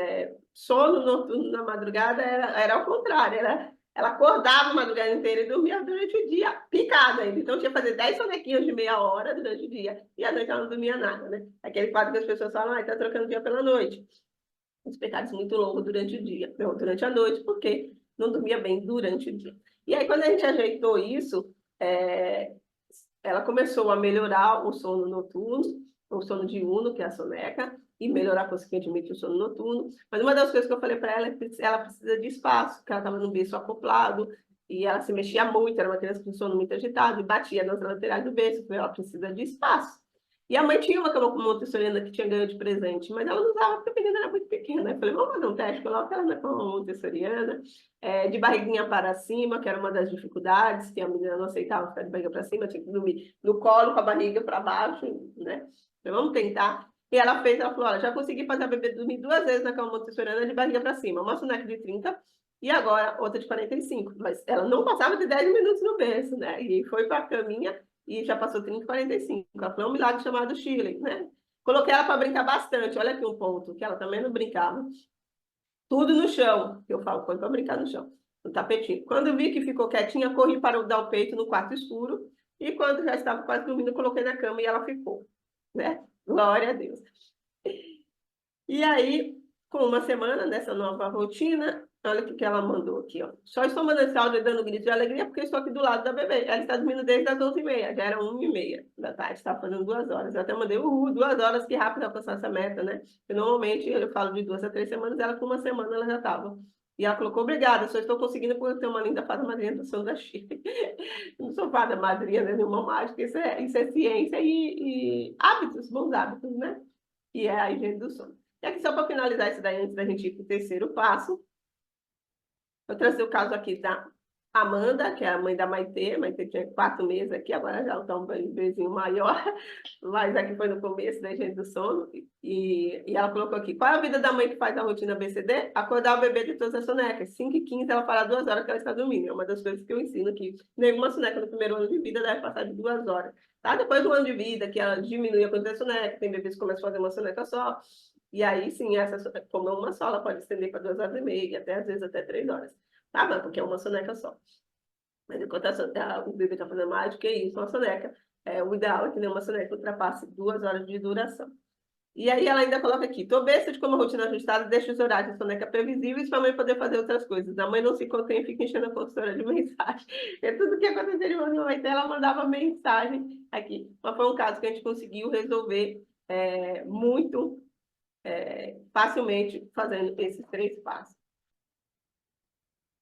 sono noturno na madrugada era ao contrário, ela acordava a madrugada inteira e dormia durante o dia, picada ainda. Então, tinha que fazer 10 sonequinhas de meia hora durante o dia, e à noite ela não dormia nada, né? Aquele quadro que as pessoas falam, tá trocando o dia pela noite. Os pecados muito longos durante o dia, não, durante a noite, porque não dormia bem durante o dia. E aí, quando a gente ajeitou isso, ela começou a melhorar o sono noturno, o sono diurno, que é a soneca, e melhorar consequentemente o sono noturno. Mas uma das coisas que eu falei para ela é que ela precisa de espaço, porque ela estava no berço acoplado, e ela se mexia muito, era uma criança com sono muito agitado, e batia nas laterais do berço, então ela precisa de espaço. E a mãe tinha uma cama montessoriana que tinha ganho de presente, mas ela não usava porque a menina era muito pequena. Eu falei, vamos fazer um teste, coloca ela na cama montessoriana, de barriguinha para cima, que era uma das dificuldades, que a menina não aceitava ficar de barriga para cima, tinha que dormir no colo com a barriga para baixo, né? Então, vamos tentar. E ela falou, olha, já consegui fazer a bebê dormir 2 vezes na cama montessoriana de barriga para cima, uma soneca de 30 e agora outra de 45, mas ela não passava de 10 minutos no berço, né? E foi para a caminha e já passou 30 45. Ela foi um milagre chamado Chile, né? Coloquei ela para brincar bastante, olha aqui um ponto, que ela também não brincava. Tudo no chão, eu falo, põe para brincar no chão, no tapetinho. Quando eu vi que ficou quietinha, corri para dar o peito no quarto escuro, e quando já estava quase dormindo, coloquei na cama e ela ficou, né? Glória a Deus. E aí, com uma semana dessa nova rotina, olha o que ela mandou aqui, ó. Só estou mandando esse áudio dando grito de alegria porque estou aqui do lado da bebê. Ela está dormindo desde as 11h30, já era 1h30 da tarde, estava fazendo 2 horas. Eu até mandei, 2 horas, que rápido alcançar essa meta, né? Porque normalmente eu falo de 2 a 3 semanas, ela com uma semana ela já estava. E ela colocou, obrigada, só estou conseguindo porque eu tenho uma linda fada madrinha do sono da Chile. Não sou fada madrinha, né? Nenhuma mágica, isso é ciência e hábitos, bons hábitos, né? E é a higiene do sono. E aqui, só para finalizar isso daí, antes da gente ir para o terceiro passo, eu trouxe o caso aqui da Amanda, que é a mãe da Maitê. Maitê tinha 4 meses aqui, agora já está um bebezinho maior, mas aqui foi no começo da higiene do sono. E ela colocou aqui, qual é a vida da mãe que faz a rotina BCD? Acordar o bebê de todas as sonecas. 5h15, ela fala 2 horas que ela está dormindo. É uma das coisas que eu ensino aqui. Nenhuma soneca no primeiro ano de vida deve passar de 2 horas. Tá? Depois do ano de vida, que ela diminui a quantidade de soneca, tem bebês que começam a fazer uma soneca só. E aí, sim, como é uma só, ela pode estender para 2 horas e meia, até às vezes até 3 horas. Tá bom, porque é uma soneca só. Mas enquanto o bebê está fazendo mais do que isso, uma soneca, o ideal é que nenhuma soneca ultrapasse 2 horas de duração. E aí ela ainda coloca aqui, tô besta de como a rotina ajustada deixa os horários de soneca previsíveis para a mãe poder fazer outras coisas. A mãe não se contém e fica enchendo a consultora de mensagem. É tudo que aconteceria uma mãe dela, ela mandava mensagem aqui. Mas foi um caso que a gente conseguiu resolver muito facilmente fazendo esses 3 passos.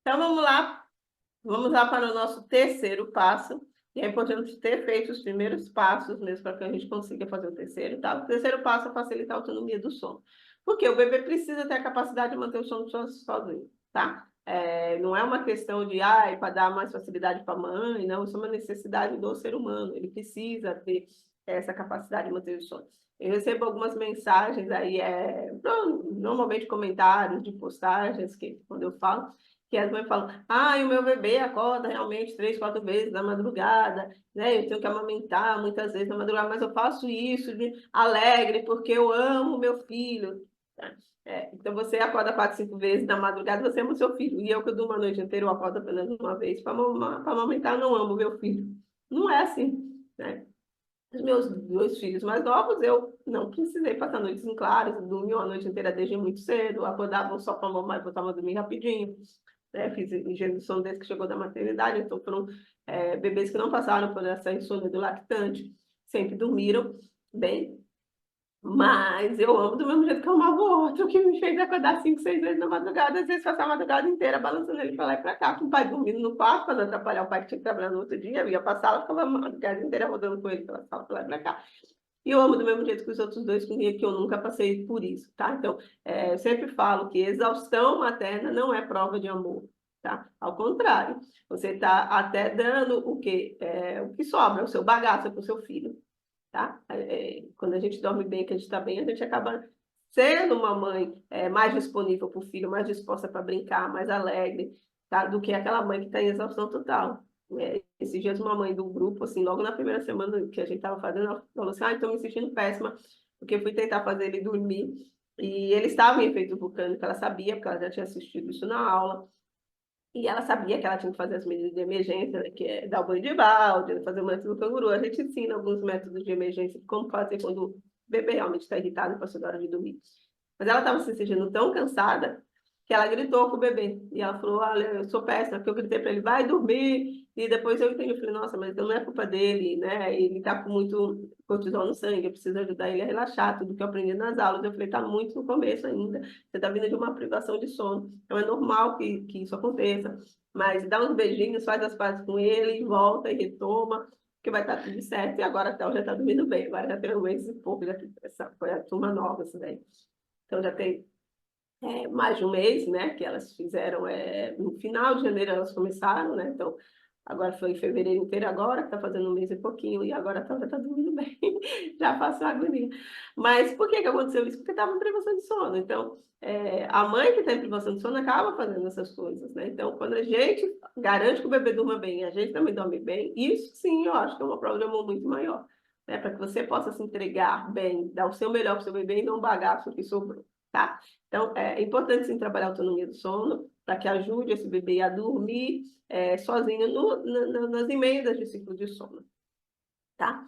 Então, vamos lá para o nosso terceiro passo. E é importante ter feito os primeiros passos mesmo para que a gente consiga fazer o terceiro, tá? O terceiro passo é facilitar a autonomia do sono. Porque o bebê precisa ter a capacidade de manter o sono sozinho, tá? Não é uma questão de, para dar mais facilidade para a mãe, não. Isso é uma necessidade do ser humano. Ele precisa ter essa capacidade de manter o sono. Eu recebo algumas mensagens aí, normalmente comentários de postagens, que quando eu falo, que as mães falam, o meu bebê acorda realmente 3, 4 vezes na madrugada, né? Eu tenho que amamentar muitas vezes na madrugada, mas eu faço isso de alegre porque eu amo meu filho. Então você acorda 4, 5 vezes na madrugada, você ama o seu filho. E eu que eu durmo a noite inteira, eu acordo apenas uma vez para amamentar, não amo meu filho. Não é assim, né? Os meus 2 filhos mais novos, eu não precisei passar noites em claro, dormiam a noite inteira desde muito cedo, acordavam só para a mamãe, botavam a dormir rapidinho. Fiz higiene do sono desde que chegou da maternidade, então foram bebês que não passaram por essa insônia do lactante, sempre dormiram bem, mas eu amo do mesmo jeito que eu amava o outro, que me fez acordar 5, 6 vezes na madrugada, às vezes passar a madrugada inteira balançando ele para lá e para cá, com o pai dormindo no quarto, para não atrapalhar o pai que tinha que trabalhar no outro dia, eu ia para a sala, ficava a madrugada inteira rodando com ele pela sala, para lá e para cá. E eu amo do mesmo jeito que os outros 2 comigo, que eu nunca passei por isso, tá? Então, eu sempre falo que exaustão materna não é prova de amor. tá? Ao contrário, você está até dando o o que sobra, o seu bagaço para o seu filho, tá? Quando a gente dorme bem, que a gente está bem, a gente acaba sendo uma mãe mais disponível para o filho, mais disposta para brincar, mais alegre, tá? Do que aquela mãe que está em exaustão total. Esses dias uma mãe do grupo, assim, logo na primeira semana que a gente estava fazendo, ela falou assim, estou me sentindo péssima, porque eu fui tentar fazer ele dormir, e ele estava em efeito vulcânico, ela sabia, porque ela já tinha assistido isso na aula, e ela sabia que ela tinha que fazer as medidas de emergência, né, que é dar o banho de balde, fazer o método do canguru. A gente ensina alguns métodos de emergência, como fazer quando o bebê realmente está irritado e passou da hora de dormir. Mas ela estava se sentindo tão cansada que ela gritou com o bebê. E ela falou, olha, eu sou péssima, porque eu gritei para ele, vai dormir. E depois eu entendi, eu falei, nossa, mas então não é culpa dele, né? Ele está com muito cortisol no sangue, eu preciso ajudar ele a relaxar, tudo que eu aprendi nas aulas. Eu falei, está muito no começo ainda, você está vindo de uma privação de sono. Então é normal que isso aconteça. Mas dá uns beijinhos, faz as pazes com ele, volta e retoma, que vai estar tudo certo. E agora a Théo já está dormindo bem, agora já tem um mês e pouco, foi a turma nova, isso daí. Então já tem mais de um mês, né, que elas fizeram, no final de janeiro elas começaram, né, então agora foi em fevereiro inteiro agora, que está fazendo um mês e pouquinho, e agora a Théo já está dormindo bem, já passou a agonia. Mas por que aconteceu isso? Porque estava em privação de sono, então a mãe que está em privação de sono acaba fazendo essas coisas, né, então quando a gente garante que o bebê durma bem e a gente também dorme bem, isso sim eu acho que é uma prova de amor muito maior, né, para que você possa se entregar bem, dar o seu melhor para o seu bebê e não bagaço que sobrou, tá? Então, é importante sim trabalhar a autonomia do sono para que ajude esse bebê a dormir sozinho nas emendas de ciclo de sono, tá?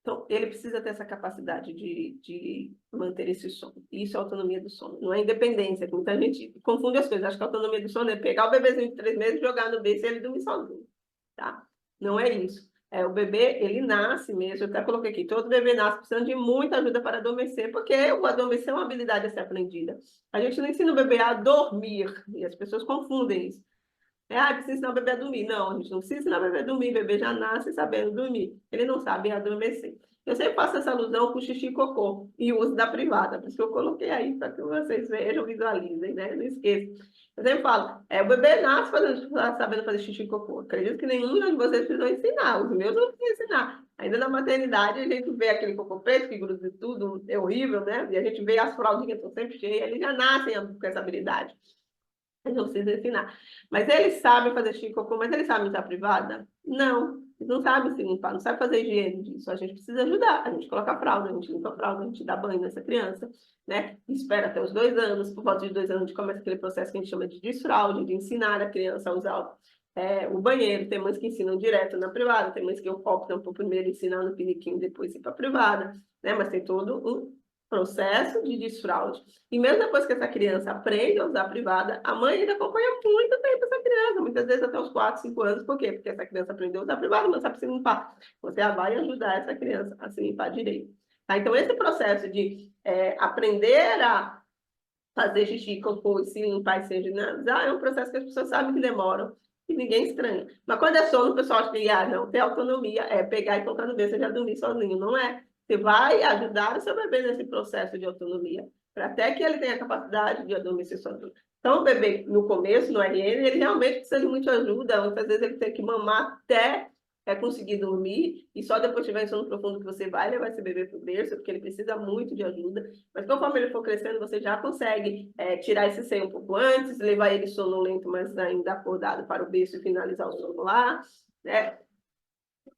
Então, ele precisa ter essa capacidade de manter esse sono. Isso é autonomia do sono, não é independência, que muita gente confunde as coisas. Acho que a autonomia do sono é pegar o bebezinho de 3 meses, jogar no berço e ele dormir sozinho, tá? Não é isso. O bebê, ele nasce mesmo, eu até coloquei aqui, todo bebê nasce precisando de muita ajuda para adormecer, porque o adormecer é uma habilidade a ser aprendida. A gente não ensina o bebê a dormir, e as pessoas confundem isso. Precisa ensinar o bebê a dormir. Não, a gente não precisa ensinar o bebê a dormir, o bebê já nasce sabendo dormir. Ele não sabe adormecer. Eu sempre faço essa alusão com xixi e cocô e o uso da privada, por isso que eu coloquei aí, para que vocês vejam, visualizem, né? Não esqueça. Eu sempre falo, o bebê nasce sabendo fazer xixi e cocô. Acredito que nenhum de vocês precisam ensinar, os meus não precisam ensinar. Ainda na maternidade, a gente vê aquele cocô preto que gruda de tudo, é horrível, né? E a gente vê as fraldinhas estão sempre cheias, eles já nascem com essa habilidade. Eles não precisam ensinar. Mas eles sabem fazer xixi e cocô, mas eles sabem usar privada? Não. Eles não sabem se limpar, não sabem fazer higiene disso. A gente precisa ajudar. A gente coloca a fralda, a gente limpa a fralda, a gente dá banho nessa criança, né? Espera até os 2 anos. Por volta de 2 anos, a gente começa aquele processo que a gente chama de desfraude, de ensinar a criança a usar o banheiro. Tem mães que ensinam direto na privada, tem mães que optam por primeiro ensinar no piniquinho, depois ir para a privada, né? Mas tem todo um processo de desfraude. E mesmo depois que essa criança aprende a usar a privada, a mãe ainda acompanha muito tempo essa criança, muitas vezes até os 4, 5 anos. Por quê? Porque essa criança aprendeu a usar a privada, mas sabe se limpar. Você vai ajudar essa criança a se limpar direito. Tá? Então, esse processo de aprender a fazer xixi, cocô, e se limpar e se higienizar é um processo que as pessoas sabem que demoram e ninguém estranha. Mas quando é sono, o pessoal acha que não, ter autonomia é pegar e colocar no berço e já dormir sozinho. Não é. Você vai ajudar o seu bebê nesse processo de autonomia, para até que ele tenha a capacidade de adormecer sozinho. Então, o bebê, no começo, no RN, ele realmente precisa de muita ajuda. Muitas vezes ele tem que mamar até conseguir dormir, e só depois tiver em sono profundo que você vai levar esse bebê para o berço, porque ele precisa muito de ajuda. Mas conforme ele for crescendo, você já consegue tirar esse seio um pouco antes, levar ele sonolento, mas ainda acordado para o berço e finalizar o sono lá, né?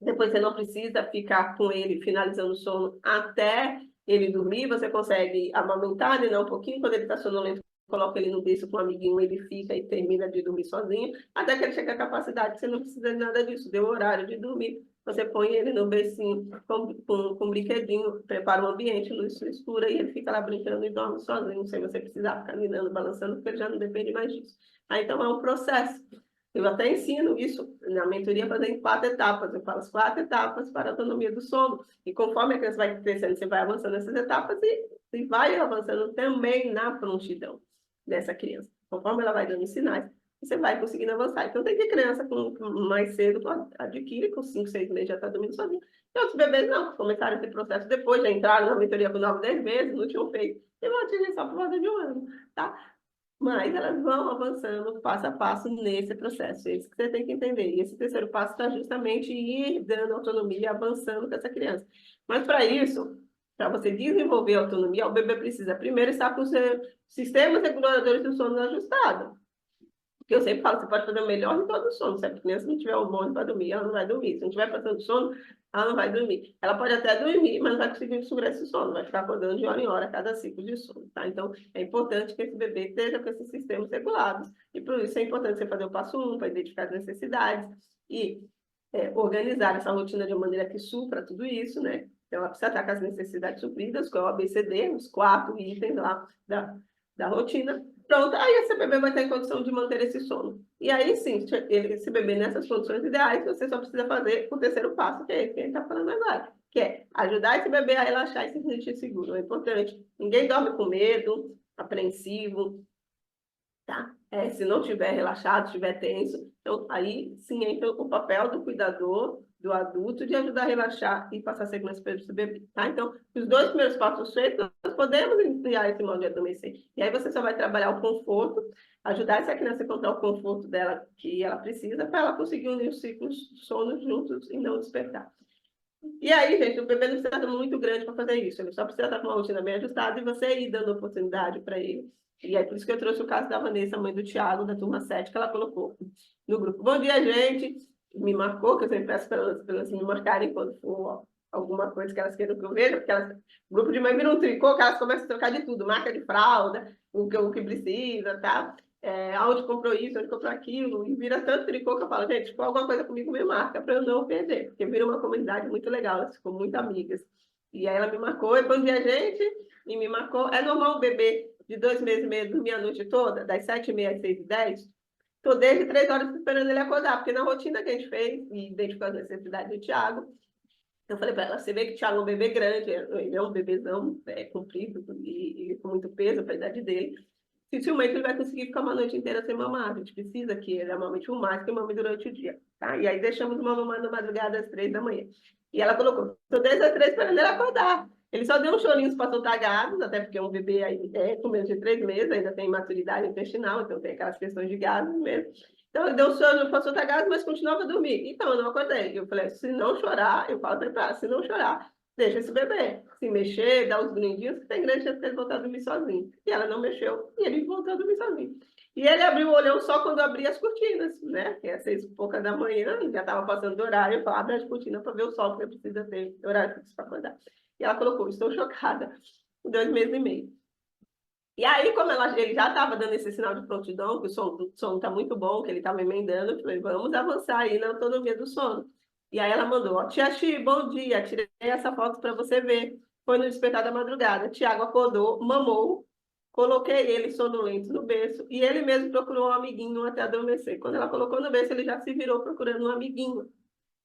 Depois você não precisa ficar com ele finalizando o sono até ele dormir, você consegue amamentar ele um pouquinho, quando ele está sonolento, coloca ele no berço com um amiguinho, ele fica e termina de dormir sozinho, até que ele chega à capacidade, você não precisa de nada disso, deu horário de dormir, você põe ele no bercinho com um brinquedinho, prepara um ambiente, luz escura, e ele fica lá brincando e dorme sozinho, sem você precisar ficar mirando, balançando, porque ele já não depende mais disso. Então é um processo. Eu até ensino isso na mentoria, fazer em 4 etapas. Eu falo as 4 etapas para a autonomia do sono. E conforme a criança vai crescendo, você vai avançando nessas etapas e vai avançando também na prontidão dessa criança. Conforme ela vai dando sinais, você vai conseguindo avançar. Então, tem que criança mais cedo adquire, com 5, 6 meses já está dormindo sozinho. E outros bebês não, começaram esse processo depois, já entraram na mentoria com 9, 10 meses, não tinham feito. E vão atingir só por volta de 1 ano, tá? mas elas vão avançando passo a passo nesse processo. É isso que você tem que entender. E esse terceiro passo está justamente ir dando autonomia e avançando com essa criança. Mas para isso, para você desenvolver a autonomia, o bebê precisa primeiro estar com os sistemas reguladores do sono ajustado. Porque eu sempre falo, você pode fazer o melhor de todo o sono. Se a criança não tiver hormônio para dormir, ela não vai dormir. Se não tiver passando sono, ela não vai dormir. Ela pode até dormir, mas não vai conseguir segurar esse sono. Vai ficar acordando de hora em hora a cada ciclo de sono, tá? Então, é importante que esse bebê esteja com esses sistemas regulados. E por isso é importante você fazer o passo 1 para identificar as necessidades e organizar essa rotina de uma maneira que supra tudo isso, né? Então, ela precisa estar com as necessidades supridas, com o ABCD, os 4 itens lá da rotina. Pronto, aí esse bebê vai estar em condição de manter esse sono. E aí sim, esse bebê nessas condições ideais, você só precisa fazer o terceiro passo, que é esse que a gente está falando agora, que é ajudar esse bebê a relaxar e se sentir seguro. É importante. Ninguém dorme com medo, apreensivo, tá? Se não tiver relaxado, estiver tenso, então aí sim entra o papel do cuidador, do adulto, de ajudar a relaxar e passar segurança para esse bebê, tá? Então, os 2 primeiros passos feitos, nós podemos iniciar esse modo de adormecer. E aí você só vai trabalhar o conforto, ajudar essa criança a encontrar o conforto dela que ela precisa para ela conseguir unir os ciclos de sono juntos e não despertar. E aí, gente, o bebê não precisa estar muito grande para fazer isso, ele só precisa estar com uma rotina bem ajustada e você ir dando oportunidade para ele. E aí, por isso que eu trouxe o caso da Vanessa, mãe do Tiago, da turma 7, que ela colocou no grupo. Bom dia, gente! Me marcou, que eu sempre peço para elas me marcarem quando for alguma coisa que elas queiram que eu veja, porque o grupo de mãe vira um tricô, que elas começam a trocar de tudo, marca de fralda, o que precisa, tá? Onde comprou isso, onde comprou aquilo, e vira tanto tricô que eu falo, gente, se for alguma coisa comigo, me marca, para eu não perder, porque vira uma comunidade muito legal, elas ficam muito amigas. E aí ela me marcou, e bom dia, gente, e me marcou. É normal um bebê de 2 meses e meio dormir a noite toda, das 7h30 às 6h10? Estou desde 3 horas esperando ele acordar, porque na rotina que a gente fez, e identificou as necessidades do Thiago, eu falei para ela, você vê que o Thiago é um bebê grande, ele é um bebezão comprido e com muito peso para a idade dele. Dificilmente ele vai conseguir ficar uma noite inteira sem mamar. A gente precisa que ele amamente o mais que mame durante o dia, tá? E aí deixamos uma mamãe na madrugada às 3 da manhã. E ela colocou, estou desde as 3 esperando ele acordar. Ele só deu uns chorinhos para soltar gases, até porque é um bebê aí, com menos de 3 meses, ainda tem maturidade intestinal, então tem aquelas questões de gases mesmo. Então, ele deu um sono para soltar gases, mas continuava a dormir. Então, eu não acordei. Eu falei, se não chorar, eu falo para ele, se não chorar, deixa esse bebê se mexer, dar os brindinhos, que tem grande chance de ele voltar a dormir sozinho. E ela não mexeu, e ele voltou a dormir sozinho. E ele abriu o olhão só quando abria as cortinas, né? Que é 6h pouca da manhã, já estava passando do horário. Eu falei, abre as cortinas para ver o sol, porque precisa ter horário fixo para acordar. E ela colocou, estou chocada, 2 meses e meio. E aí, como ele já estava dando esse sinal de prontidão, que o sono está muito bom, que ele estava emendando, eu falei, vamos avançar aí na autonomia do sono. E aí ela mandou, ó, tia Xi, bom dia, tirei essa foto para você ver. Foi no despertar da madrugada. Tiago acordou, mamou, coloquei ele sonolento no berço e ele mesmo procurou um amiguinho até adormecer. Quando ela colocou no berço, ele já se virou procurando um amiguinho,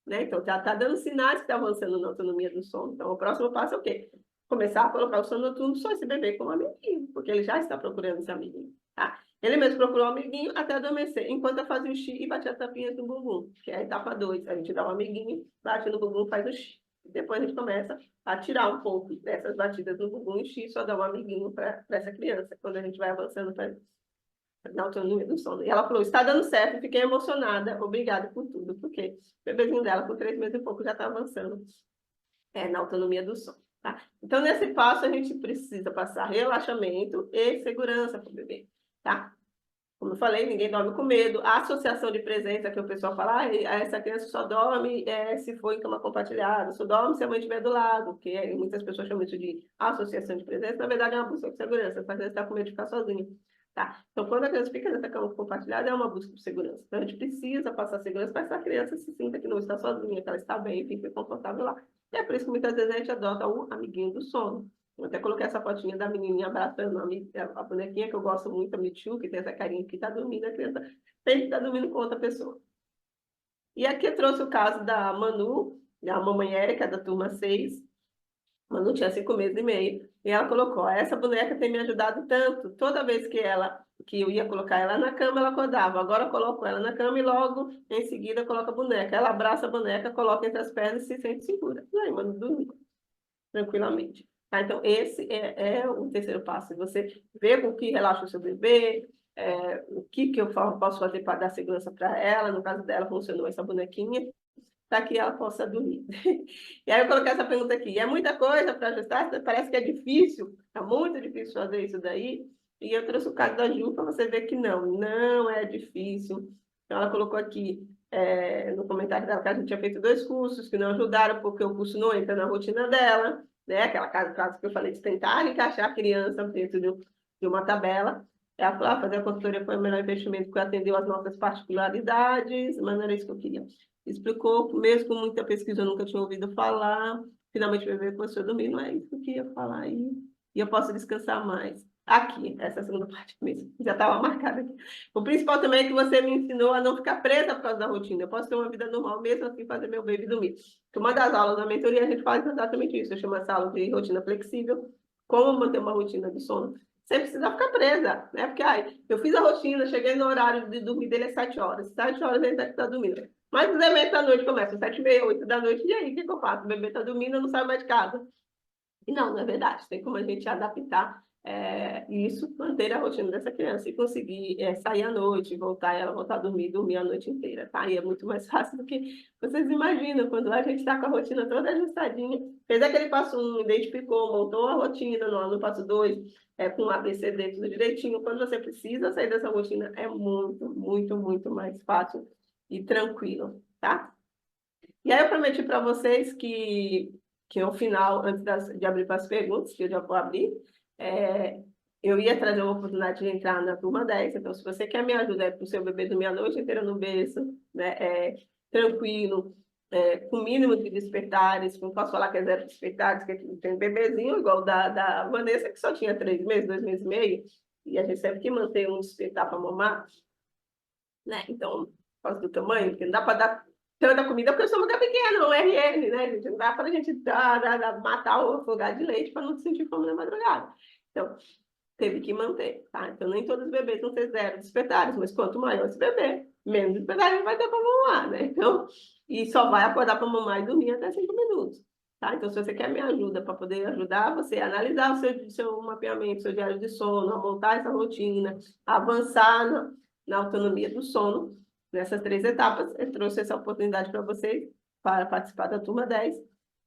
né? Então, já está dando sinais que está avançando na autonomia do sono. Então, o próximo passo é o quê? Começar a colocar o sono noturno só esse bebê como amiguinho, porque ele já está procurando esse amiguinho, tá? Ele mesmo procurou um amiguinho até adormecer, enquanto eu fazia o xixi e batia as tapinhas no bumbum, que é a etapa 2. A gente dá um amiguinho, bate no bumbum, faz o xixi. Depois a gente começa a tirar um pouco dessas batidas no bumbum e xixi, só dá um amiguinho para essa criança, quando a gente vai avançando na autonomia do sono. E ela falou, está dando certo, fiquei emocionada, obrigada por tudo, porque o bebezinho dela, com 3 meses e pouco, já está avançando na autonomia do sono. Tá? Então, nesse passo, a gente precisa passar relaxamento e segurança para o bebê. Tá? Como eu falei, ninguém dorme com medo. A associação de presença, que o pessoal fala, essa criança só dorme se for em cama compartilhada, só dorme se a mãe estiver do lado, que muitas pessoas chamam isso de associação de presença, na verdade é uma busca de segurança, a criança está com medo de ficar sozinha. Tá? Então, quando a criança fica nessa cama compartilhada, é uma busca por segurança. Então, a gente precisa passar segurança para que essa criança se sinta que não está sozinha, que ela está bem, fique confortável lá. E é por isso que muitas vezes a gente adota o amiguinho do sono. Eu até coloquei essa fotinha da menininha abraçando a bonequinha que eu gosto muito, a Michu, que tem essa carinha que está dormindo, a criança sempre está dormindo com outra pessoa. E aqui eu trouxe o caso da Manu, a mamãe Érica, da turma 6. Manu tinha 5 meses e meio. E ela colocou, essa boneca tem me ajudado tanto. Toda vez que eu ia colocar ela na cama, ela acordava. Agora eu coloco ela na cama e logo em seguida coloco a boneca. Ela abraça a boneca, coloca entre as pernas e se sente segura. E aí, Manu dormiu tranquilamente. Tá? Então, esse é o terceiro passo. Você vê com que relaxa o seu bebê, o que eu posso fazer para dar segurança para ela. No caso dela, funcionou essa bonequinha, para que ela possa dormir. E aí eu coloquei essa pergunta aqui. É muita coisa para ajustar? Parece que é difícil, é muito difícil fazer isso daí. E eu trouxe o caso da Ju para você ver que não é difícil. Então, ela colocou aqui no comentário dela que a gente tinha feito 2 cursos que não ajudaram, porque o curso não entra na rotina dela, né? Aquela caso que eu falei de tentar encaixar a criança dentro de uma tabela. Ela falou, fazer a consultoria foi o melhor investimento, porque atendeu às nossas particularidades, mas não era isso que eu queria. Explicou, mesmo com muita pesquisa, eu nunca tinha ouvido falar. Finalmente, o bebê começou a dormir, não é isso que eu queria falar aí. E eu posso descansar mais. Aqui, essa segunda parte mesmo, já estava marcada aqui. O principal também é que você me ensinou a não ficar presa por causa da rotina. Eu posso ter uma vida normal mesmo assim, fazer meu baby dormir. Porque uma das aulas da mentoria, a gente faz exatamente isso. Eu chamo essa aula de rotina flexível, como manter uma rotina de sono sem precisar ficar presa, né? Porque, eu fiz a rotina, cheguei no horário de dormir dele às 7 horas. 7 horas ele deve estar dormindo. Mas os eventos da noite começam às 7h30, 8 da noite, e aí o que eu faço? O bebê está dormindo, eu não saio mais de casa. E não é verdade. Tem como a gente adaptar isso, manter a rotina dessa criança e conseguir sair à noite, ela voltar a dormir a noite inteira, tá? E é muito mais fácil do que vocês imaginam, quando a gente está com a rotina toda ajustadinha, fez aquele passo 1, identificou, montou a rotina no passo 2, com o ABCD tudo direitinho. Quando você precisa sair dessa rotina, é muito, muito, muito mais fácil e tranquilo, tá? E aí eu prometi para vocês que no final, antes de abrir para as perguntas, que eu já vou abrir, eu ia trazer uma oportunidade de entrar na turma 10. Então, se você quer me ajudar para o seu bebê dormir a noite inteira no berço, né, tranquilo, com o mínimo de despertares, não posso falar que é 0 despertares, que tem um bebezinho igual da Vanessa, que só tinha 3 meses, 2 meses e meio, e a gente teve que manter um despertar para mamar, né? Então, por causa do tamanho, porque não dá para dar tanta comida, porque o estômago é pequeno, um RN, né, gente? Não dá para a gente matar ou afogar de leite para não sentir fome na madrugada. Então, teve que manter, tá? Então, nem todos os bebês vão ter 0 despertares, mas quanto maior esse bebê, menos despertares vai ter para mamar, né? Então, e só vai acordar para mamar e dormir até 5 minutos. Tá? Então, se você quer minha ajuda para poder ajudar você a analisar o seu mapeamento, seu diário de sono, a montar essa rotina, avançar na autonomia do sono, nessas 3 etapas, eu trouxe essa oportunidade para vocês, para participar da turma 10.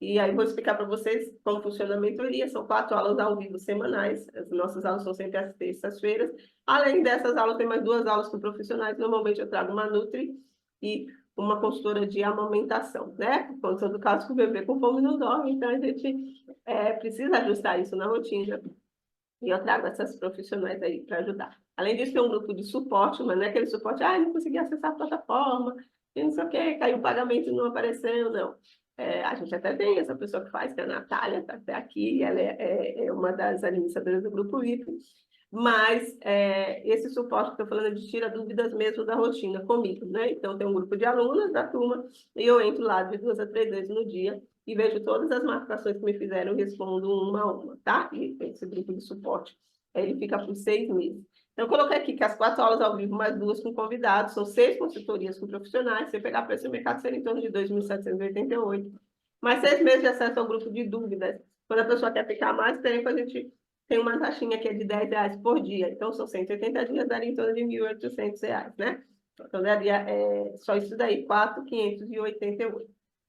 E aí vou explicar para vocês como funciona a mentoria. São 4 aulas ao vivo semanais. As nossas aulas são sempre às terças-feiras. Além dessas aulas, tem mais 2 aulas com profissionais. Normalmente eu trago uma Nutri e uma consultora de amamentação, né? Por conta do caso que o bebê com fome não dorme, então a gente precisa ajustar isso na rotina. E eu trago essas profissionais aí para ajudar. Além disso, tem um grupo de suporte, mas não é aquele suporte, não consegui acessar a plataforma, e não sei o quê, caiu o pagamento e não apareceu, não. A gente até tem essa pessoa que faz, que é a Natália, está até aqui, ela é uma das administradoras do grupo VIP, mas esse suporte que eu estou falando é de tira dúvidas mesmo da rotina comigo, né? Então, tem um grupo de alunas da turma, e eu entro lá de 2 a 3 vezes no dia, e vejo todas as marcações que me fizeram e respondo uma a uma, tá? E esse grupo de suporte, ele fica por 6 meses. Então, eu coloquei aqui que as 4 aulas ao vivo, mais 2 com convidados, são 6 consultorias com profissionais. Se você pegar preço no mercado, seria em torno de 2.788. Mais 6 meses de acesso ao grupo de dúvidas. Quando a pessoa quer ficar mais tempo, a gente tem uma taxinha que é de R$ 10 por dia. Então, são 180 dias, daria em torno de R$ 1.800, né? Então, daria só isso daí, 4.588.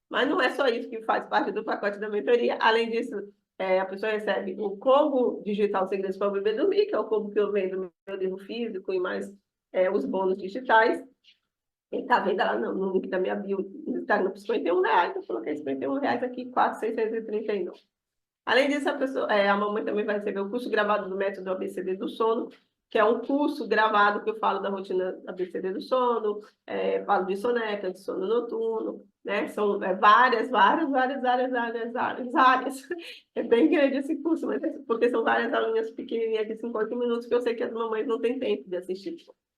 Mas não é só isso que faz parte do pacote da mentoria. Além disso, a pessoa recebe o combo digital Segredos para o Bebê Dormir, que é o combo que eu vendo no meu livro físico, e mais os bônus digitais. Ele está vendo lá no link da minha bio, no Instagram, por R$ 51. Eu coloquei R$ 51 aqui, 4.639. Além disso, a mamãe também vai receber o curso gravado do método ABCD do sono, que é um curso gravado que eu falo da rotina ABCD do sono, falo de soneca, de sono noturno, né? São várias áreas. É bem grande esse curso, mas porque são várias aulinhas pequenininhas de 50 minutos que eu sei que as mamães não têm tempo de assistir.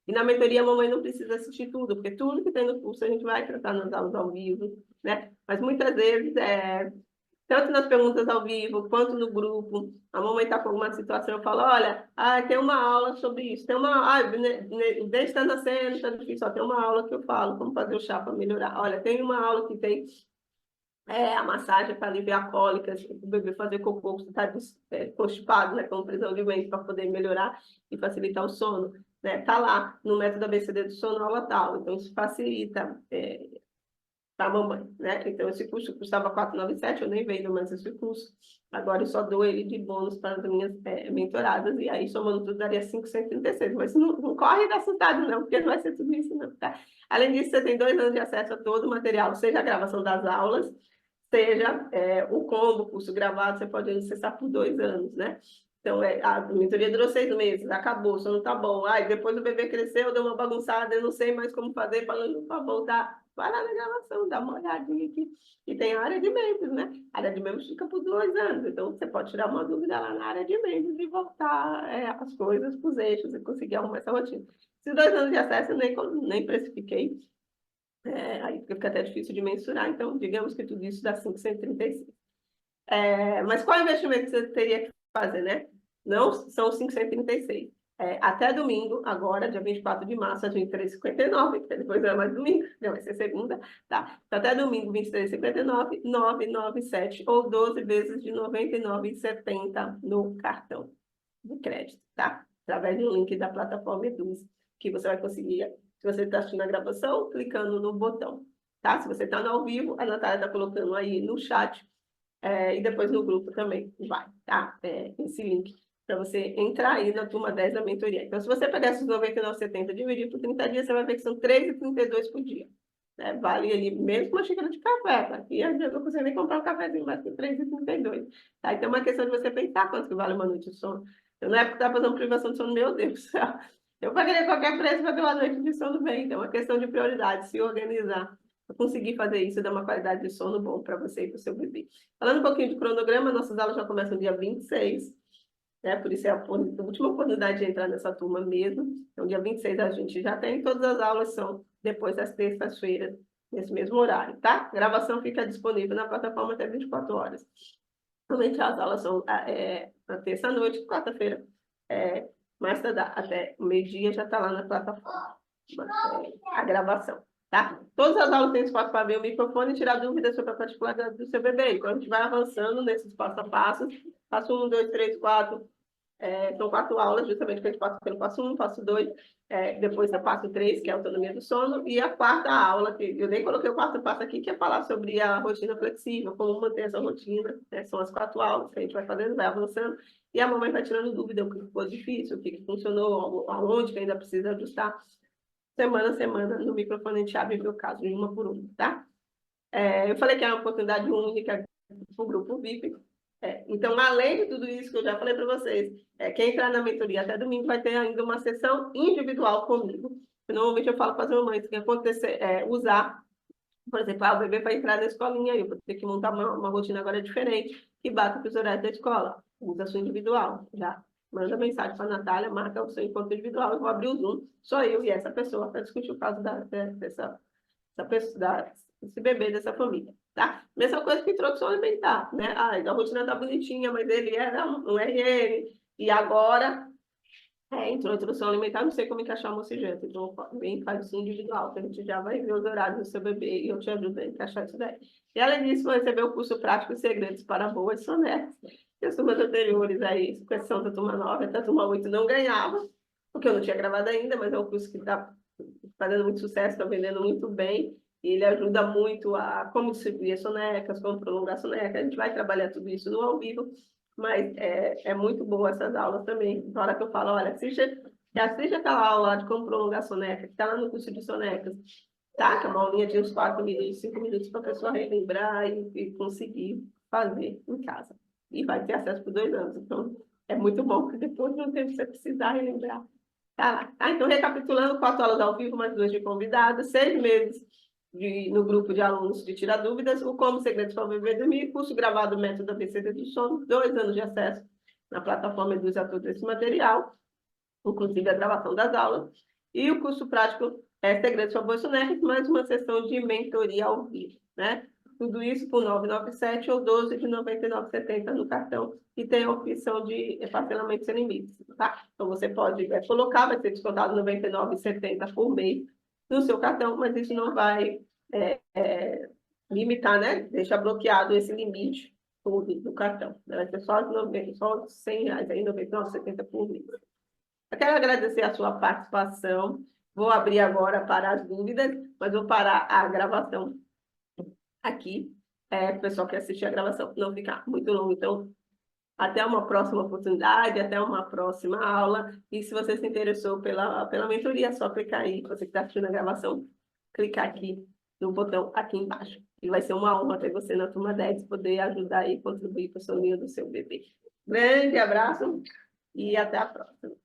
E na mentoria a mamãe não precisa assistir tudo, porque tudo que tem no curso a gente vai tratar nas aulas ao vivo, né? Mas muitas vezes tanto nas perguntas ao vivo, quanto no grupo, a mamãe está com alguma situação, eu falo, olha, tem uma aula sobre isso, tem uma, desde está nascendo, está difícil, tem uma aula que eu falo, como fazer o chá para melhorar. Olha, tem uma aula que tem a massagem para aliviar cólicas, o bebê fazer cocô, você está constipado, né, com prisão de ventre, para poder melhorar e facilitar o sono. né? Tá lá no método ABCD do sono, aula tal. Então, isso facilita para a mamãe, né? Então, esse curso custava 497, eu nem vendo mais esse curso. Agora, eu só dou ele de bônus para as minhas mentoradas, e aí, somando tudo, daria 536. Mas não corre da assustada, não, porque não vai ser tudo isso, não, tá? Além disso, você tem 2 anos de acesso a todo o material, seja a gravação das aulas, seja o combo, o curso gravado, você pode acessar por 2 anos, né? Então, a mentoria durou 6 meses, acabou, só não tá bom. Ai, depois o bebê cresceu, deu uma bagunçada, eu não sei mais como fazer, falando para voltar. Vai lá na gravação, dá uma olhadinha aqui. E tem a área de membros, né? A área de membros fica por 2 anos, então você pode tirar uma dúvida lá na área de membros e voltar as coisas para os eixos e conseguir arrumar essa rotina. Esses 2 anos de acesso eu nem precifiquei, aí fica até difícil de mensurar, então digamos que tudo isso dá 536. Mas qual investimento você teria que fazer, né? Não são 536. Até domingo, agora, dia 24 de março, a 23,59, porque depois não é mais domingo, já vai ser segunda, tá? Então, até domingo, 23,59, 997 ou 12 vezes de 99,70 no cartão de crédito, tá? Através do link da plataforma Eduz, que você vai conseguir, se você está assistindo a gravação, clicando no botão, tá? Se você está no ao vivo, a Natália está colocando aí no chat, e depois no grupo também vai, tá? Esse link para você entrar aí na turma 10 da mentoria. Então, se você pegar esses 99,70 e dividir por 30 dias, você vai ver que são 3,32 por dia. Né? Vale ali mesmo uma xícara de café, tá? E às vezes eu não consigo nem comprar um cafezinho mais que 3,32. Tá? Então, é uma questão de você pensar quanto que vale uma noite de sono. Eu, na época, estava fazendo privação de sono, meu Deus do céu. Eu pagaria qualquer preço para ter uma noite de sono bem. Então, é uma questão de prioridade, se organizar para conseguir fazer isso e dar uma qualidade de sono bom para você e para o seu bebê. Falando um pouquinho de cronograma, nossas aulas já começam dia 26, né? Por isso é a última oportunidade de entrar nessa turma mesmo. Então, dia 26 a gente já tem, todas as aulas são depois das terças-feiras, nesse mesmo horário, tá? A gravação fica disponível na plataforma até 24 horas. Normalmente as aulas são na terça-noite, quarta-feira, mais tardar, até meio-dia já está lá na plataforma, a gravação. Tá? Todas as aulas têm espaço para abrir o microfone e tirar dúvidas sobre a particularidade do seu bebê. Então, a gente vai avançando nesses passo a passo. Passo 1, 2, 3, 4. São 4 aulas, justamente que a gente passa pelo passo 1, passo 2. Depois é passo 3, que é a autonomia do sono. E a quarta aula, que eu nem coloquei o quarto passo aqui, que é falar sobre a rotina flexível, como manter essa rotina. São as 4 aulas que a gente vai fazendo, vai avançando. E a mamãe vai tirando dúvida, o que ficou difícil, o que funcionou, aonde que ainda precisa ajustar. Semana a semana, no microfone, a gente abre o caso de uma por uma, tá? Eu falei que é uma oportunidade única para o grupo VIP. Então, além de tudo isso que eu já falei para vocês, quem entrar na mentoria até domingo vai ter ainda uma sessão individual comigo. Normalmente eu falo para as mamães que acontecer, usar, por exemplo, o bebê vai entrar na escolinha, eu vou ter que montar uma rotina agora diferente, que bata com os horários da escola. Usa a sua individual, já. Manda mensagem para a Natália, marca o seu encontro individual, eu vou abrir o Zoom, só eu e essa pessoa, para discutir o caso desse bebê, dessa família, tá? Mesma coisa que introdução alimentar, né? A rotina tá bonitinha, mas ele era um RN, e agora entrou introdução alimentar, não sei como encaixar o mocejante, então vem faz isso individual, que a gente já vai ver os horários do seu bebê e eu te ajudo a encaixar isso daí. E além disso, vou receber o curso prático e segredos para boas sonetas. E as turmas anteriores aí, com exceção da turma 9, até a turma 8 não ganhava, porque eu não tinha gravado ainda, mas é um curso que está fazendo muito sucesso, está vendendo muito bem, e ele ajuda muito a como distribuir sonecas, como prolongar soneca. A gente vai trabalhar tudo isso no ao vivo, mas é muito boa essas aulas também. Na hora que eu falo, olha, assiste aquela aula lá de como prolongar soneca, que está lá no curso de sonecas, tá? Que é uma aulinha de uns 4 minutos, 5 minutos para a pessoa relembrar e conseguir fazer em casa. E vai ter acesso por 2 anos. Então, é muito bom, porque depois não tem você precisar relembrar. Tá lá. Tá? Então, recapitulando, 4 aulas ao vivo, mais 2 de convidados, 6 meses no grupo de alunos de tirar dúvidas, o Como Segredos para o Bebê Dormir, curso gravado Método ABCD do Sono, 2 anos de acesso na plataforma Eduz a todo esse material, inclusive a gravação das aulas, e o curso prático Segredos para Boas Sonecas, mais uma sessão de mentoria ao vivo, né? Tudo isso por 997 ou 12 de 99,70 no cartão, e tem a opção de parcelamento sem limites, tá? Então, você pode colocar, vai ser descontado 99,70 por mês no seu cartão, mas isso não vai limitar, né? Deixa bloqueado esse limite do cartão. Vai ser só R$ 100, aí, 99,70 por mês. Eu quero agradecer a sua participação. Vou abrir agora para as dúvidas, mas vou parar a gravação aqui, para o pessoal que assistir a gravação não ficar muito longo. Então, até uma próxima oportunidade, até uma próxima aula. E se você se interessou pela mentoria, é só clicar aí. Você que está assistindo a gravação, clicar aqui no botão aqui embaixo. E vai ser uma honra ter você na turma 10, poder ajudar e contribuir para o soninho do seu bebê. Grande abraço e até a próxima.